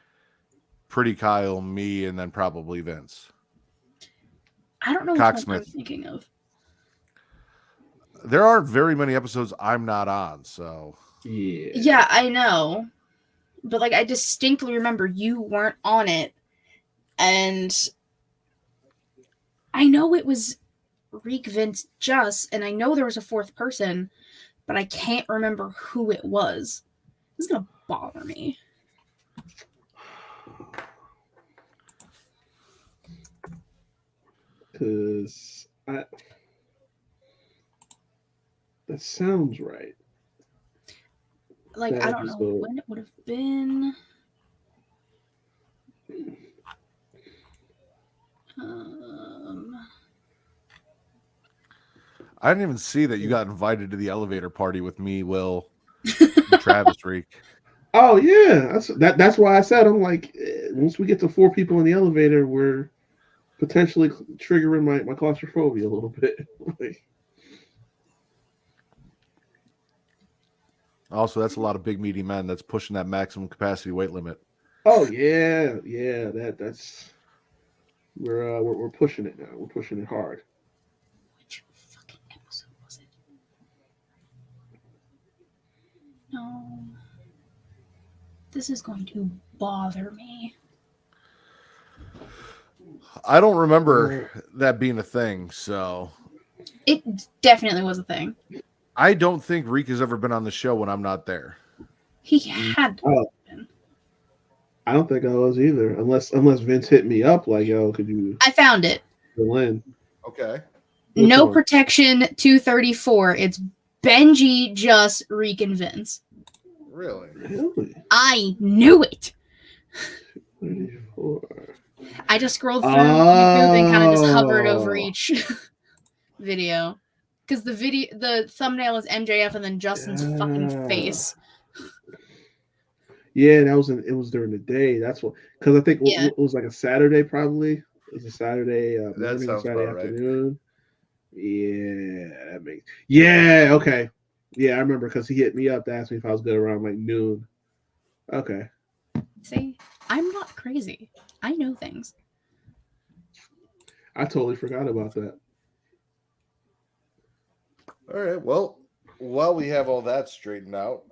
Pretty Kyle, me, and then probably Vince. I don't know what one I'm Cocksmith. thinking of. There aren't very many episodes I'm not on, so Yeah. Yeah, I know. But like I distinctly remember you weren't on it. And I know it was Reek, Vince, Just, and I know there was a fourth person, but I can't remember who it was. This is gonna bother me. Because that sounds right. Like That I don't know episode. when it would have been. I didn't even see that you got invited to the elevator party with me, Will, and Travis Reek. Oh yeah, that's why I said I'm like, once we get to 4 people in the elevator, we're potentially triggering my claustrophobia a little bit. Like, Also, that's a lot of big meaty men. That's pushing that maximum capacity weight limit. oh yeah, that's we're pushing it now. We're pushing it hard. Which fucking episode was it? No. This is going to bother me. I don't remember that being a thing, so It definitely was a thing. I don't think Reek has ever been on the show when I'm not there. He had to Oh. have been. I don't think I was either, unless Vince hit me up like, yo, could you I found it. fill in? Okay. Which No one? Protection 234. It's Benji, Just, Reek, and Vince. Really? Really? I knew it. 34. I just scrolled through YouTube and kind of just hovered over Oh. each video. Because the thumbnail is MJF and then Justin's fucking Yeah. face. Yeah, it was during the day. That's what, because I think Yeah. it was like a Saturday, probably. It was a Saturday That morning, sounds Saturday about right. afternoon. Yeah, that makes. Yeah, okay. Yeah, I remember because he hit me up to ask me if I was good around like noon. Okay. See, I'm not crazy. I know things. I totally forgot about that. All right. Well, while we have all that straightened out,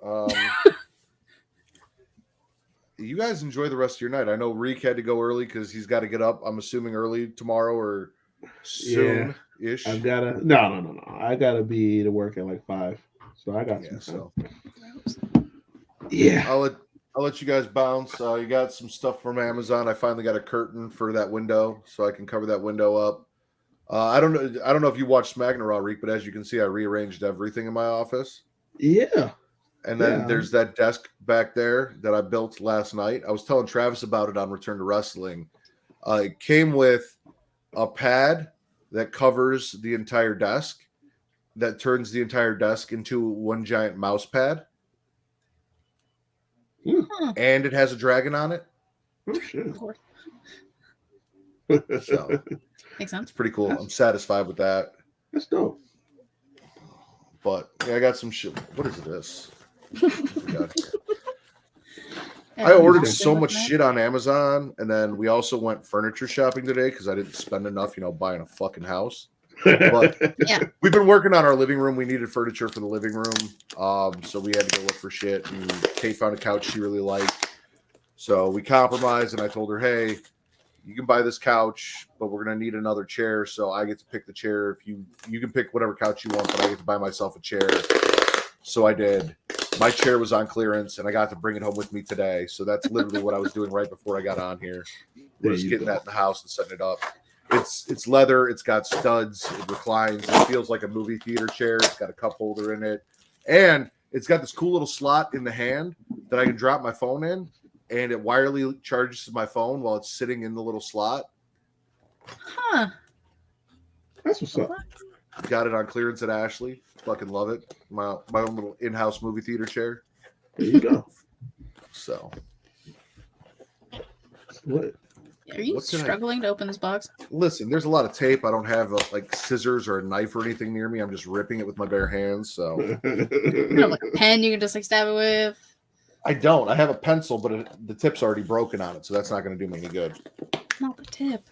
you guys enjoy the rest of your night. I know Reek had to go early because he's got to get up. I'm assuming early tomorrow or soon-ish. I've gotta no. I gotta be to work at like 5. So I got Yeah, some so time. Yeah. I'll let you guys bounce. You got some stuff from Amazon. I finally got a curtain for that window, so I can cover that window up. I don't know if you watched Smack and Raw, Reek, but as you can see, I rearranged everything in my office. Yeah. And then Yeah. there's that desk back there that I built last night. I was telling Travis about it on Return to Wrestling. It came with a pad, that covers the entire desk, that turns the entire desk into one giant mouse pad. Huh. And it has a dragon on it. Oh shit. Of course. So Makes sense. it's pretty cool. I'm satisfied with that. That's dope. But yeah, I got some shit. What is this? God. Yeah, I ordered Okay. so much shit on Amazon, and then we also went furniture shopping today because I didn't spend enough, buying a fucking house. But we've been working on our living room. We needed furniture for the living room, so we had to go look for shit. And Kate found a couch she really liked, so we compromised. And I told her, "Hey, you can buy this couch, but we're gonna need another chair. So I get to pick the chair. If you can pick whatever couch you want, but I get to buy myself a chair." So I did. My chair was on clearance, and I got to bring it home with me today. So that's literally what I was doing right before I got on here. We're just getting that in the house and setting it up. It's leather. It's got studs. It reclines. It feels like a movie theater chair. It's got a cup holder in it, and it's got this cool little slot in the hand that I can drop my phone in, and it wirely charges my phone while it's sitting in the little slot. Huh. That's what's up. Got it on clearance at Ashley. Fucking love it. My own little in-house movie theater chair. There you go. So What? Are you What can I- struggling to open this box? listen, there's a lot of tape. I don't have like scissors or a knife or anything near me. I'm just ripping it with my bare hands. So You don't have like a pen you can just like stab it with. I don't. I have a pencil, but the tip's already broken on it, so that's not going to do me any good. Not the tip.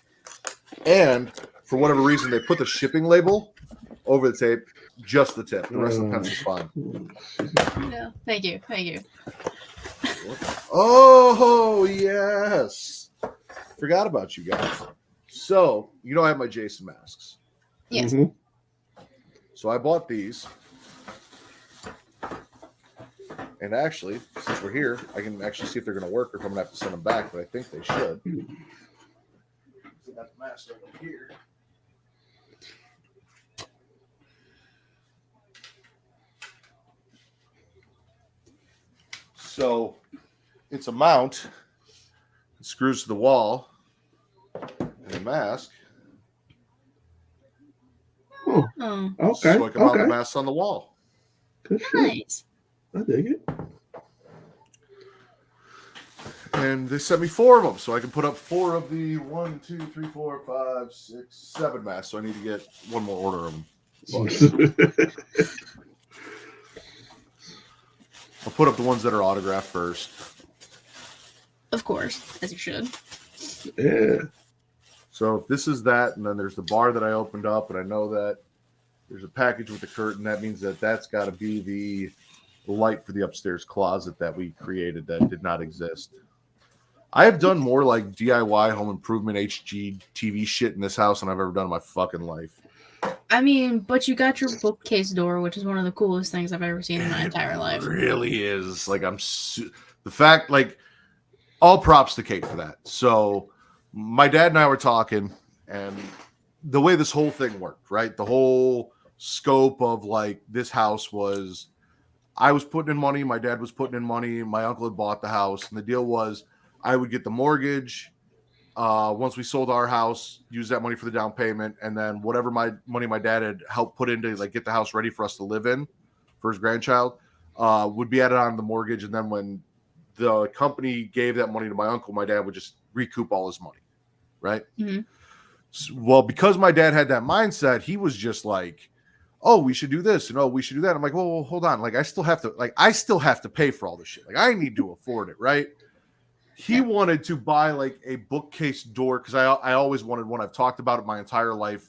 And for whatever reason, they put the shipping label over the tape, just the tip. The rest of the pencil's fine. Yeah. Thank you. Thank you. Oh, yes. Forgot about you guys. So, I have my Jason masks. Yes. Mhm. So I bought these. And actually, since we're here, I can actually see if they're going to work or if I'm going to have to send them back, but I think they should. I got the mask over here. So it's a mount. It screws to the wall. And a mask. Oh, Oh, okay. So I can mount the Okay. mask on the wall. Good shit. nice. I dig it. And they sent me 4 of them, so I can put up 4 of the 1, 2, 3, 4, 5, 6, 7 masks. So I need to get one more order of them. I'll put up the ones that are autographed first. Of course, as you should. Yeah. So this is that, and then there's the bar that I opened up, and I know that there's a package with the curtain. That means that that's got to be the light for the upstairs closet that we created that did not exist. I have done more like DIY home improvement HG TV shit in this house than I've ever done in my fucking life. I mean, but you got your bookcase door, which is one of the coolest things I've ever seen in my entire life. It really is. Like the fact, like, all props to Kate for that. So my dad and I were talking, and the way this whole thing worked, right? The whole scope of like this house was, I was putting in money, my dad was putting in money, my uncle had bought the house, and the deal was I would get the mortgage. Once we sold our house, use that money for the down payment, and then whatever money my dad had helped put into like get the house ready for us to live in for his grandchild would be added on the mortgage. And then when the company gave that money to my uncle, my dad would just recoup all his money, right? Mm-hmm. So, well, because my dad had that mindset, he was just like, "Oh, we should do this, and oh, we should do that." I'm like, "Well, hold on, like I still have to pay for all this shit. Like I need to afford it, right?" He wanted to buy like a bookcase door because I always wanted one. I've talked about it my entire life.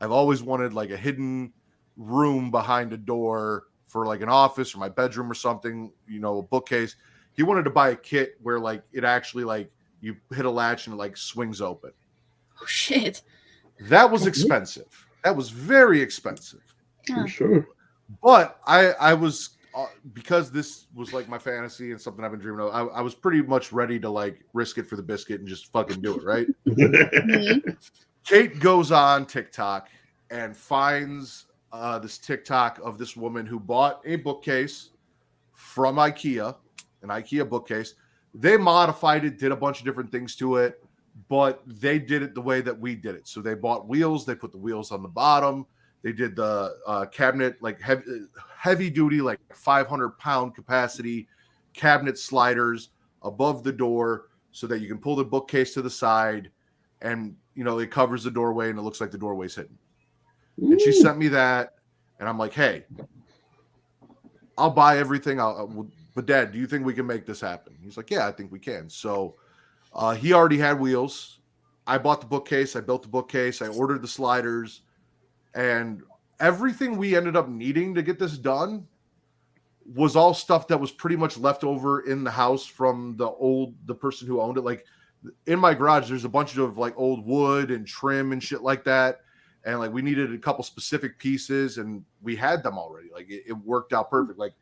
I've always wanted like a hidden room behind a door for like an office or my bedroom or something, a bookcase. He wanted to buy a kit where like it actually like you hit a latch and it like swings open. Oh shit! That was expensive. That was very expensive. Huh. For sure. But I was because this was like my fantasy and something I've been dreaming of. I was pretty much ready to like risk it for the biscuit and just fucking do it, right? Mhm. Kate goes on TikTok and finds this TikTok of this woman who bought a bookcase from IKEA, an IKEA bookcase. They modified it, did a bunch of different things to it, but they did it the way that we did it. So they bought wheels. They put the wheels on the bottom. They did the cabinet, like heavy duty, like 500-pound capacity cabinet sliders above the door so that you can pull the bookcase to the side and, you know, it covers the doorway and it looks like the doorway's hidden. Ooh. And she sent me that. And I'm like, hey, I'll buy everything. But Dad, do you think we can make this happen? He's like, yeah, I think we can. So he already had wheels. I bought the bookcase. I built the bookcase. I ordered the sliders. And everything we ended up needing to get this done was all stuff that was pretty much left over in the house from the person who owned it. Like in my garage, there's a bunch of like old wood and trim and shit like that. And like we needed a couple specific pieces and we had them already. Like it worked out perfect. Like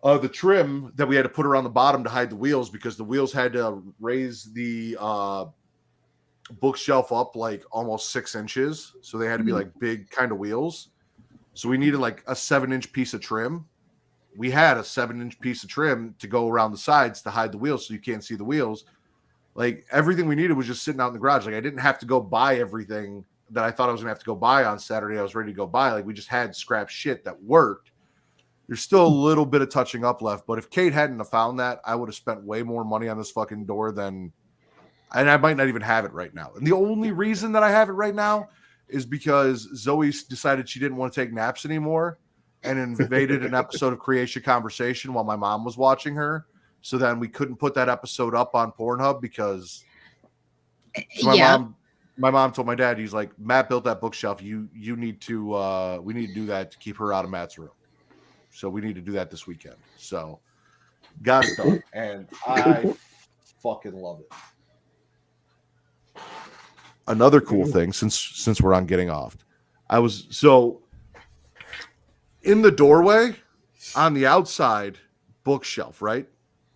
the trim that we had to put around the bottom to hide the wheels because the wheels had to raise the bookshelf up like almost 6 inches, so they had to be like big kind of wheels. So we needed like a 7-inch piece of trim. We had a 7-inch piece of trim to go around the sides to hide the wheels so you can't see the wheels. Like everything we needed was just sitting out in the garage. Like I didn't have to go buy everything that I thought I was gonna have to go buy on Saturday. I was ready to go buy. Like we just had scrap shit that worked. There's still a little bit of touching up left, but if Kate hadn't have found that, I would have spent way more money on this fucking door than. And I might not even have it right now. And the only reason that I have it right now is because Zoe decided she didn't want to take naps anymore and invaded an episode of Creation Conversation while my mom was watching her. So then we couldn't put that episode up on Pornhub because my mom told my dad, he's like, Matt built that bookshelf. You need to we need to do that to keep her out of Matt's room. So we need to do that this weekend. So got it done. And I fucking love it. Another cool thing, since we're on getting off, I was so in the doorway on the outside bookshelf, right?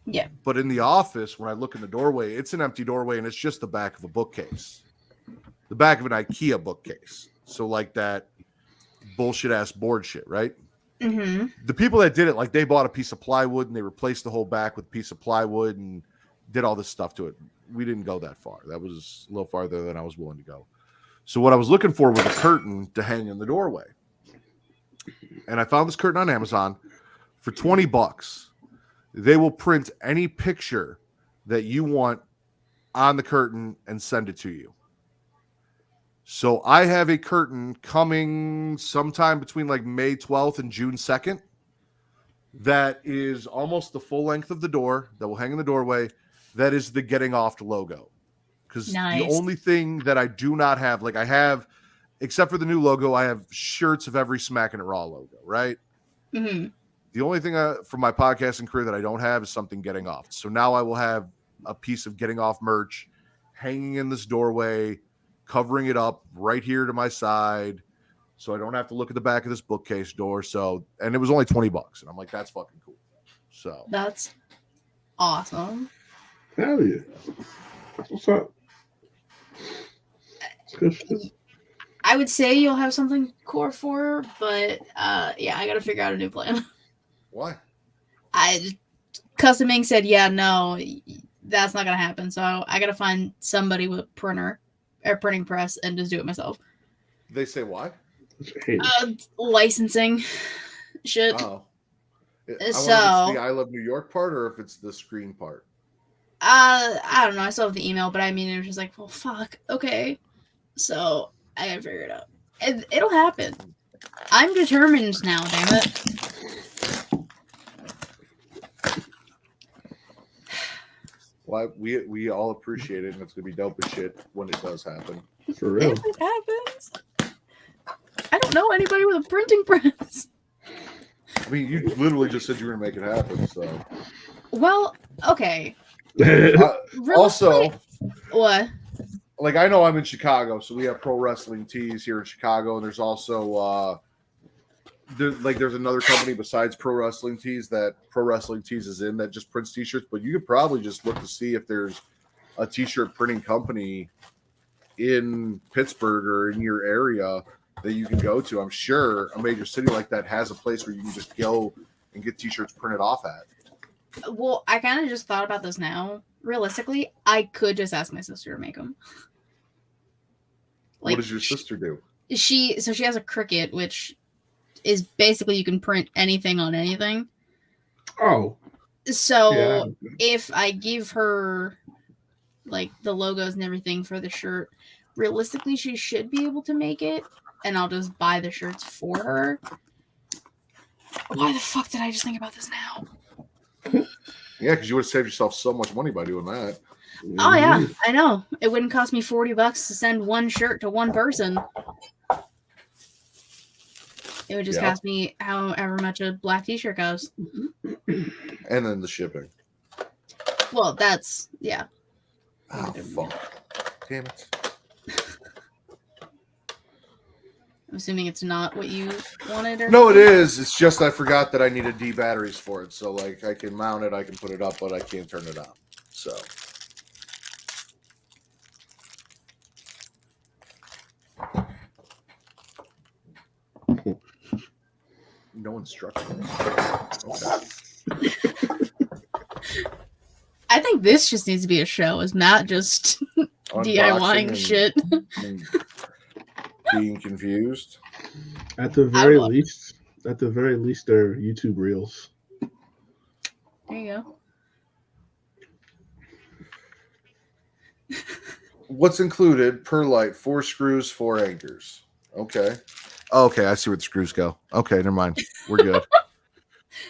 Yeah. But in the office, when I look in the doorway, it's an empty doorway and it's just the back of a bookcase, the back of an IKEA bookcase. So like that bullshit ass board shit, right? Mm-hmm. The people that did it, like they bought a piece of plywood and they replaced the whole back with a piece of plywood and did all this stuff to it. We didn't go that far. That was a little farther than I was willing to go. So what I was looking for was a curtain to hang in the doorway. And I found this curtain on Amazon for $20. They will print any picture that you want on the curtain and send it to you. So I have a curtain coming sometime between like May 12th and June 2nd. That is almost the full length of the door that will hang in the doorway. That is the Getting Off logo. Because the only thing that I do not have, like I have, except for the new logo, I have shirts of every Smacking It Raw logo, right? Mm-hmm. The only thing from my podcasting career that I don't have is something Getting Off. So now I will have a piece of Getting Off merch hanging in this doorway, covering it up right here to my side. So I don't have to look at the back of this bookcase door. So, and it was only $20. And I'm like, that's fucking cool. So that's awesome. Hell yeah. What's up? Good shit. I would say you'll have something core for her, but yeah, I gotta figure out a new plan. Why? Custom Ink said, yeah, no, that's not gonna happen. So I gotta find somebody with a printer or printing press and just do it myself. They say why? Licensing shit. Oh. So if it's the I Love New York part or if it's the screen part. I don't know. I still have the email, but I mean, it was just like, well, fuck. Okay. So I gotta figure it out. It'll happen. I'm determined now, damn it. Well, we all appreciate it, and it's gonna be dope as shit when it does happen. For real. If it happens. I don't know anybody with a printing press. I mean, you literally just said you were gonna make it happen, so. Well, okay. Also, what? Like I know I'm in Chicago, so we have Pro Wrestling Tees here in Chicago, and there's also there's another company besides Pro Wrestling Tees that Pro Wrestling Tees is in that just prints t-shirts. But you could probably just look to see if there's a t-shirt printing company in Pittsburgh or in your area that you can go to. I'm sure a major city like that has a place where you can just go and get t-shirts printed off at. Well, I kind of just thought about this now. realistically, I could just ask my sister to make them. What does your sister do? She has a Cricut, which is basically you can print anything on anything. Oh, So yeah. if I give her like the logos and everything for the shirt, realistically she should be able to make it, and I'll just buy the shirts for her. Why the fuck did I just think about this now? Yeah, because you would have saved yourself so much money by doing that. Oh yeah, I know. It wouldn't cost me $40 to send one shirt to one person. It would just cost me however much a black t-shirt costs. And then the shipping. Well, that's yeah. Oh fuck. Damn it. I'm assuming it's not what you wanted. Or No, it is. It's just I forgot that I needed D batteries for it. So like I can mount it, I can put it up, but I can't turn it on. So no instructions. Okay. I think this just needs to be a show. Is not just DIYing shit. And being confused. At the very least, they're YouTube reels. There you go. What's included per light? 4 screws, 4 anchors. Okay. Okay, I see where the screws go. Okay, never mind. We're good.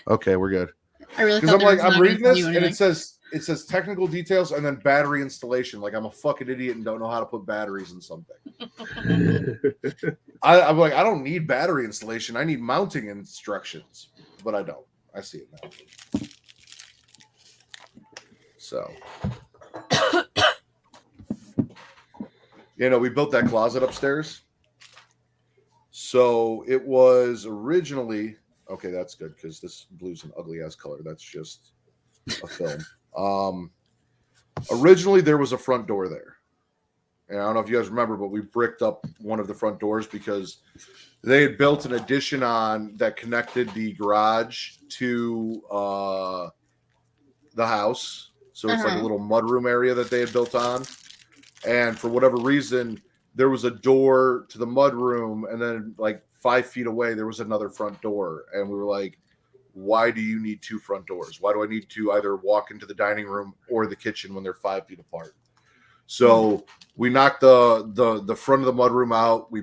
Okay, we're good. I really because I'm reading this and anything. it says technical details and then battery installation. Like I'm a fucking idiot and don't know how to put batteries in something. I'm like, I don't need battery installation. I need mounting instructions, but I don't. I see it now. So, we built that closet upstairs. So it was originally, okay, that's good because this blue's an ugly ass color. That's just a film. Originally there was a front door there. And I don't know if you guys remember, but we bricked up one of the front doors because they had built an addition on that connected the garage to the house. So it's like a little mudroom area that they had built on. And for whatever reason, there was a door to the mudroom, and then like 5 feet away, there was another front door. And we were like, why do you need 2 front doors? Why do I need to either walk into the dining room or the kitchen when they're 5 feet apart? So we knocked the front of the mudroom out. We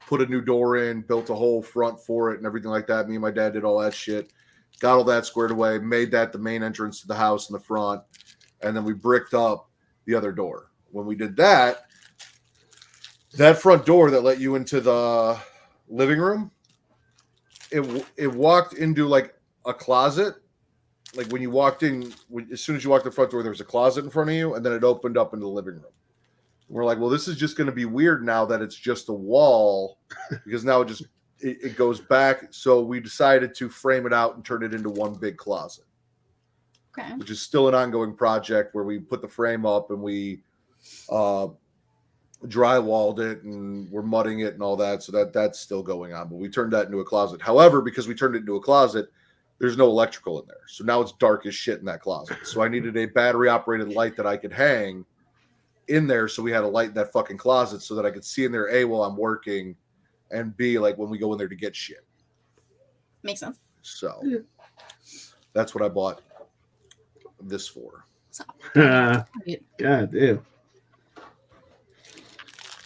put a new door in, built a whole front for it and everything like that. Me and my dad did all that shit, got all that squared away, made that the main entrance to the house in the front. And then we bricked up the other door. When we did that, that front door that let you into the living room, it walked into like a closet. Like when you walked in, as soon as you walked the front door, there was a closet in front of you, and then it opened up into the living room. We're like, well, this is just going to be weird now that it's just a wall, because now it goes back. So we decided to frame it out and turn it into one big closet, which is still an ongoing project where we put the frame up and we drywalled it and we're mudding it and all that. So that's still going on, but we turned that into a closet. However, because we turned it into a closet, there's no electrical in there. So now it's dark as shit in that closet. So I needed a battery operated light that I could hang in there. So we had a light in that fucking closet so that I could see in there, A, while I'm working, and B, like when we go in there to get shit. Makes sense. So that's what I bought this for. God damn.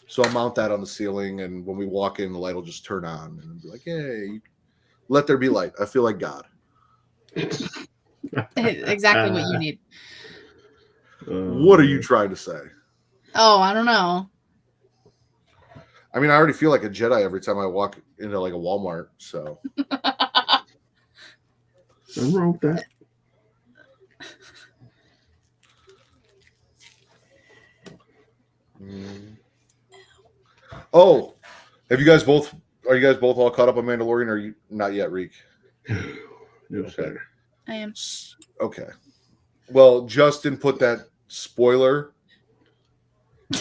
So I'll mount that on the ceiling, and when we walk in, the light will just turn on and be like, hey, let there be light. I feel like God. Exactly what you need. What are you trying to say? Oh, I don't know. I mean, I already feel like a Jedi every time I walk into like a Walmart. So nothing wrong with that. Oh, are you guys both all caught up on Mandalorian, or are you not yet, Reek? No, Okay. I am. Okay. Well, Justin put that spoiler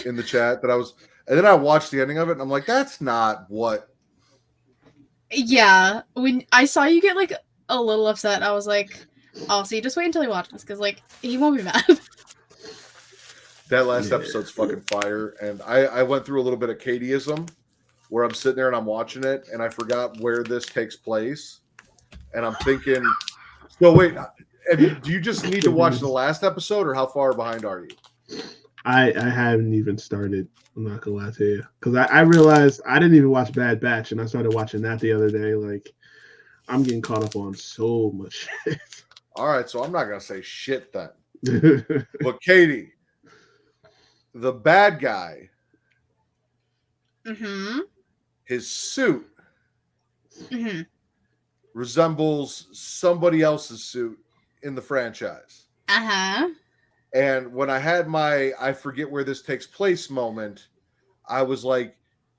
in the chat and then I watched the ending of it and I'm like, that's not what. Yeah, when I saw you get like a little upset, I was like, "Oh, see, just wait until he watches, because like he won't be mad." That last Yeah. episode's fucking fire. And I went through a little bit of Katieism where I'm sitting there and I'm watching it and I forgot where this takes place. And I'm thinking, so wait, do you just need to watch the last episode or how far behind are you? I haven't even started. I'm not gonna lie to you, because I realized I didn't even watch Bad Batch, and I started watching that the other day. Like, I'm getting caught up on so much All right, so I'm not gonna say shit then. shit. But Katie, the bad guy, Mm-hmm. his suit Mm-hmm. resembles somebody else's suit in the franchise. Uh-huh. And when I had my I forget where this takes place moment, I was like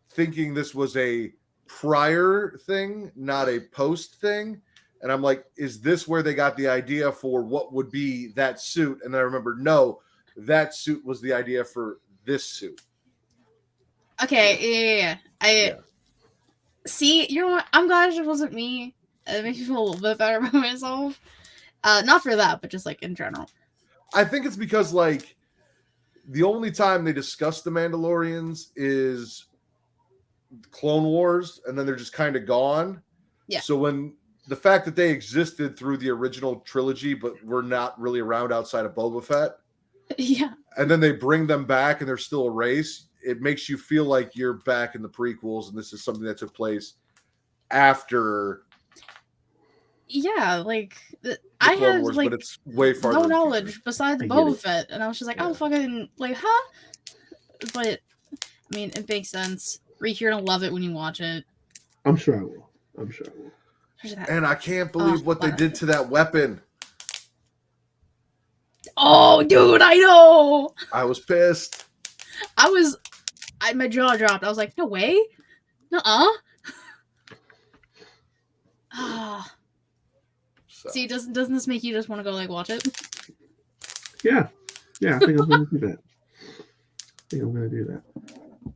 thinking this was a prior thing, not a post thing. And I'm like, is this where they got the idea for what would be that suit? And then I remember, no, that suit was the idea for this suit. Okay, yeah. Yeah. See, you know what? I'm glad it wasn't me. It makes me feel a little bit better about myself. Not for that, but just like in general. I think it's because like the only time they discuss the Mandalorians is Clone Wars, and then they're just kind of gone. Yeah. So when the fact that they existed through the original trilogy, but were not really around outside of Boba Fett, Yeah. and then they bring them back and they're still a race, it makes you feel like you're back in the prequels, and this is something that took place after Yeah, like the I Clone had Wars, like but it's way farther. no in the knowledge future. besides I get Boba it. Fett, and I was just like, Yeah. I'm fucking like, huh? But I mean, it makes sense. Reek, you're gonna love it when you watch it. I'm sure I will. I'm sure I will. Where's that? And I can't believe what they wow. did to that weapon. Oh, dude, I know. I was pissed. My jaw dropped. I was like, no way, nuh-uh. Ah, So. see, doesn't this make you just want to go like watch it? Yeah. I think I'm gonna do that.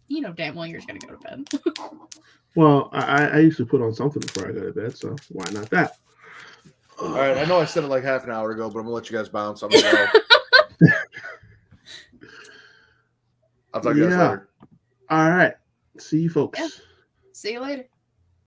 You know damn well you're just gonna go to bed. Well, I usually put on something before I go to bed, so why not that? All right, I know I said it like half an hour ago, but I'm gonna let you guys bounce. I'm gonna go. I'll talk to you guys Yeah. later. All right. See you folks. Yeah. See you later.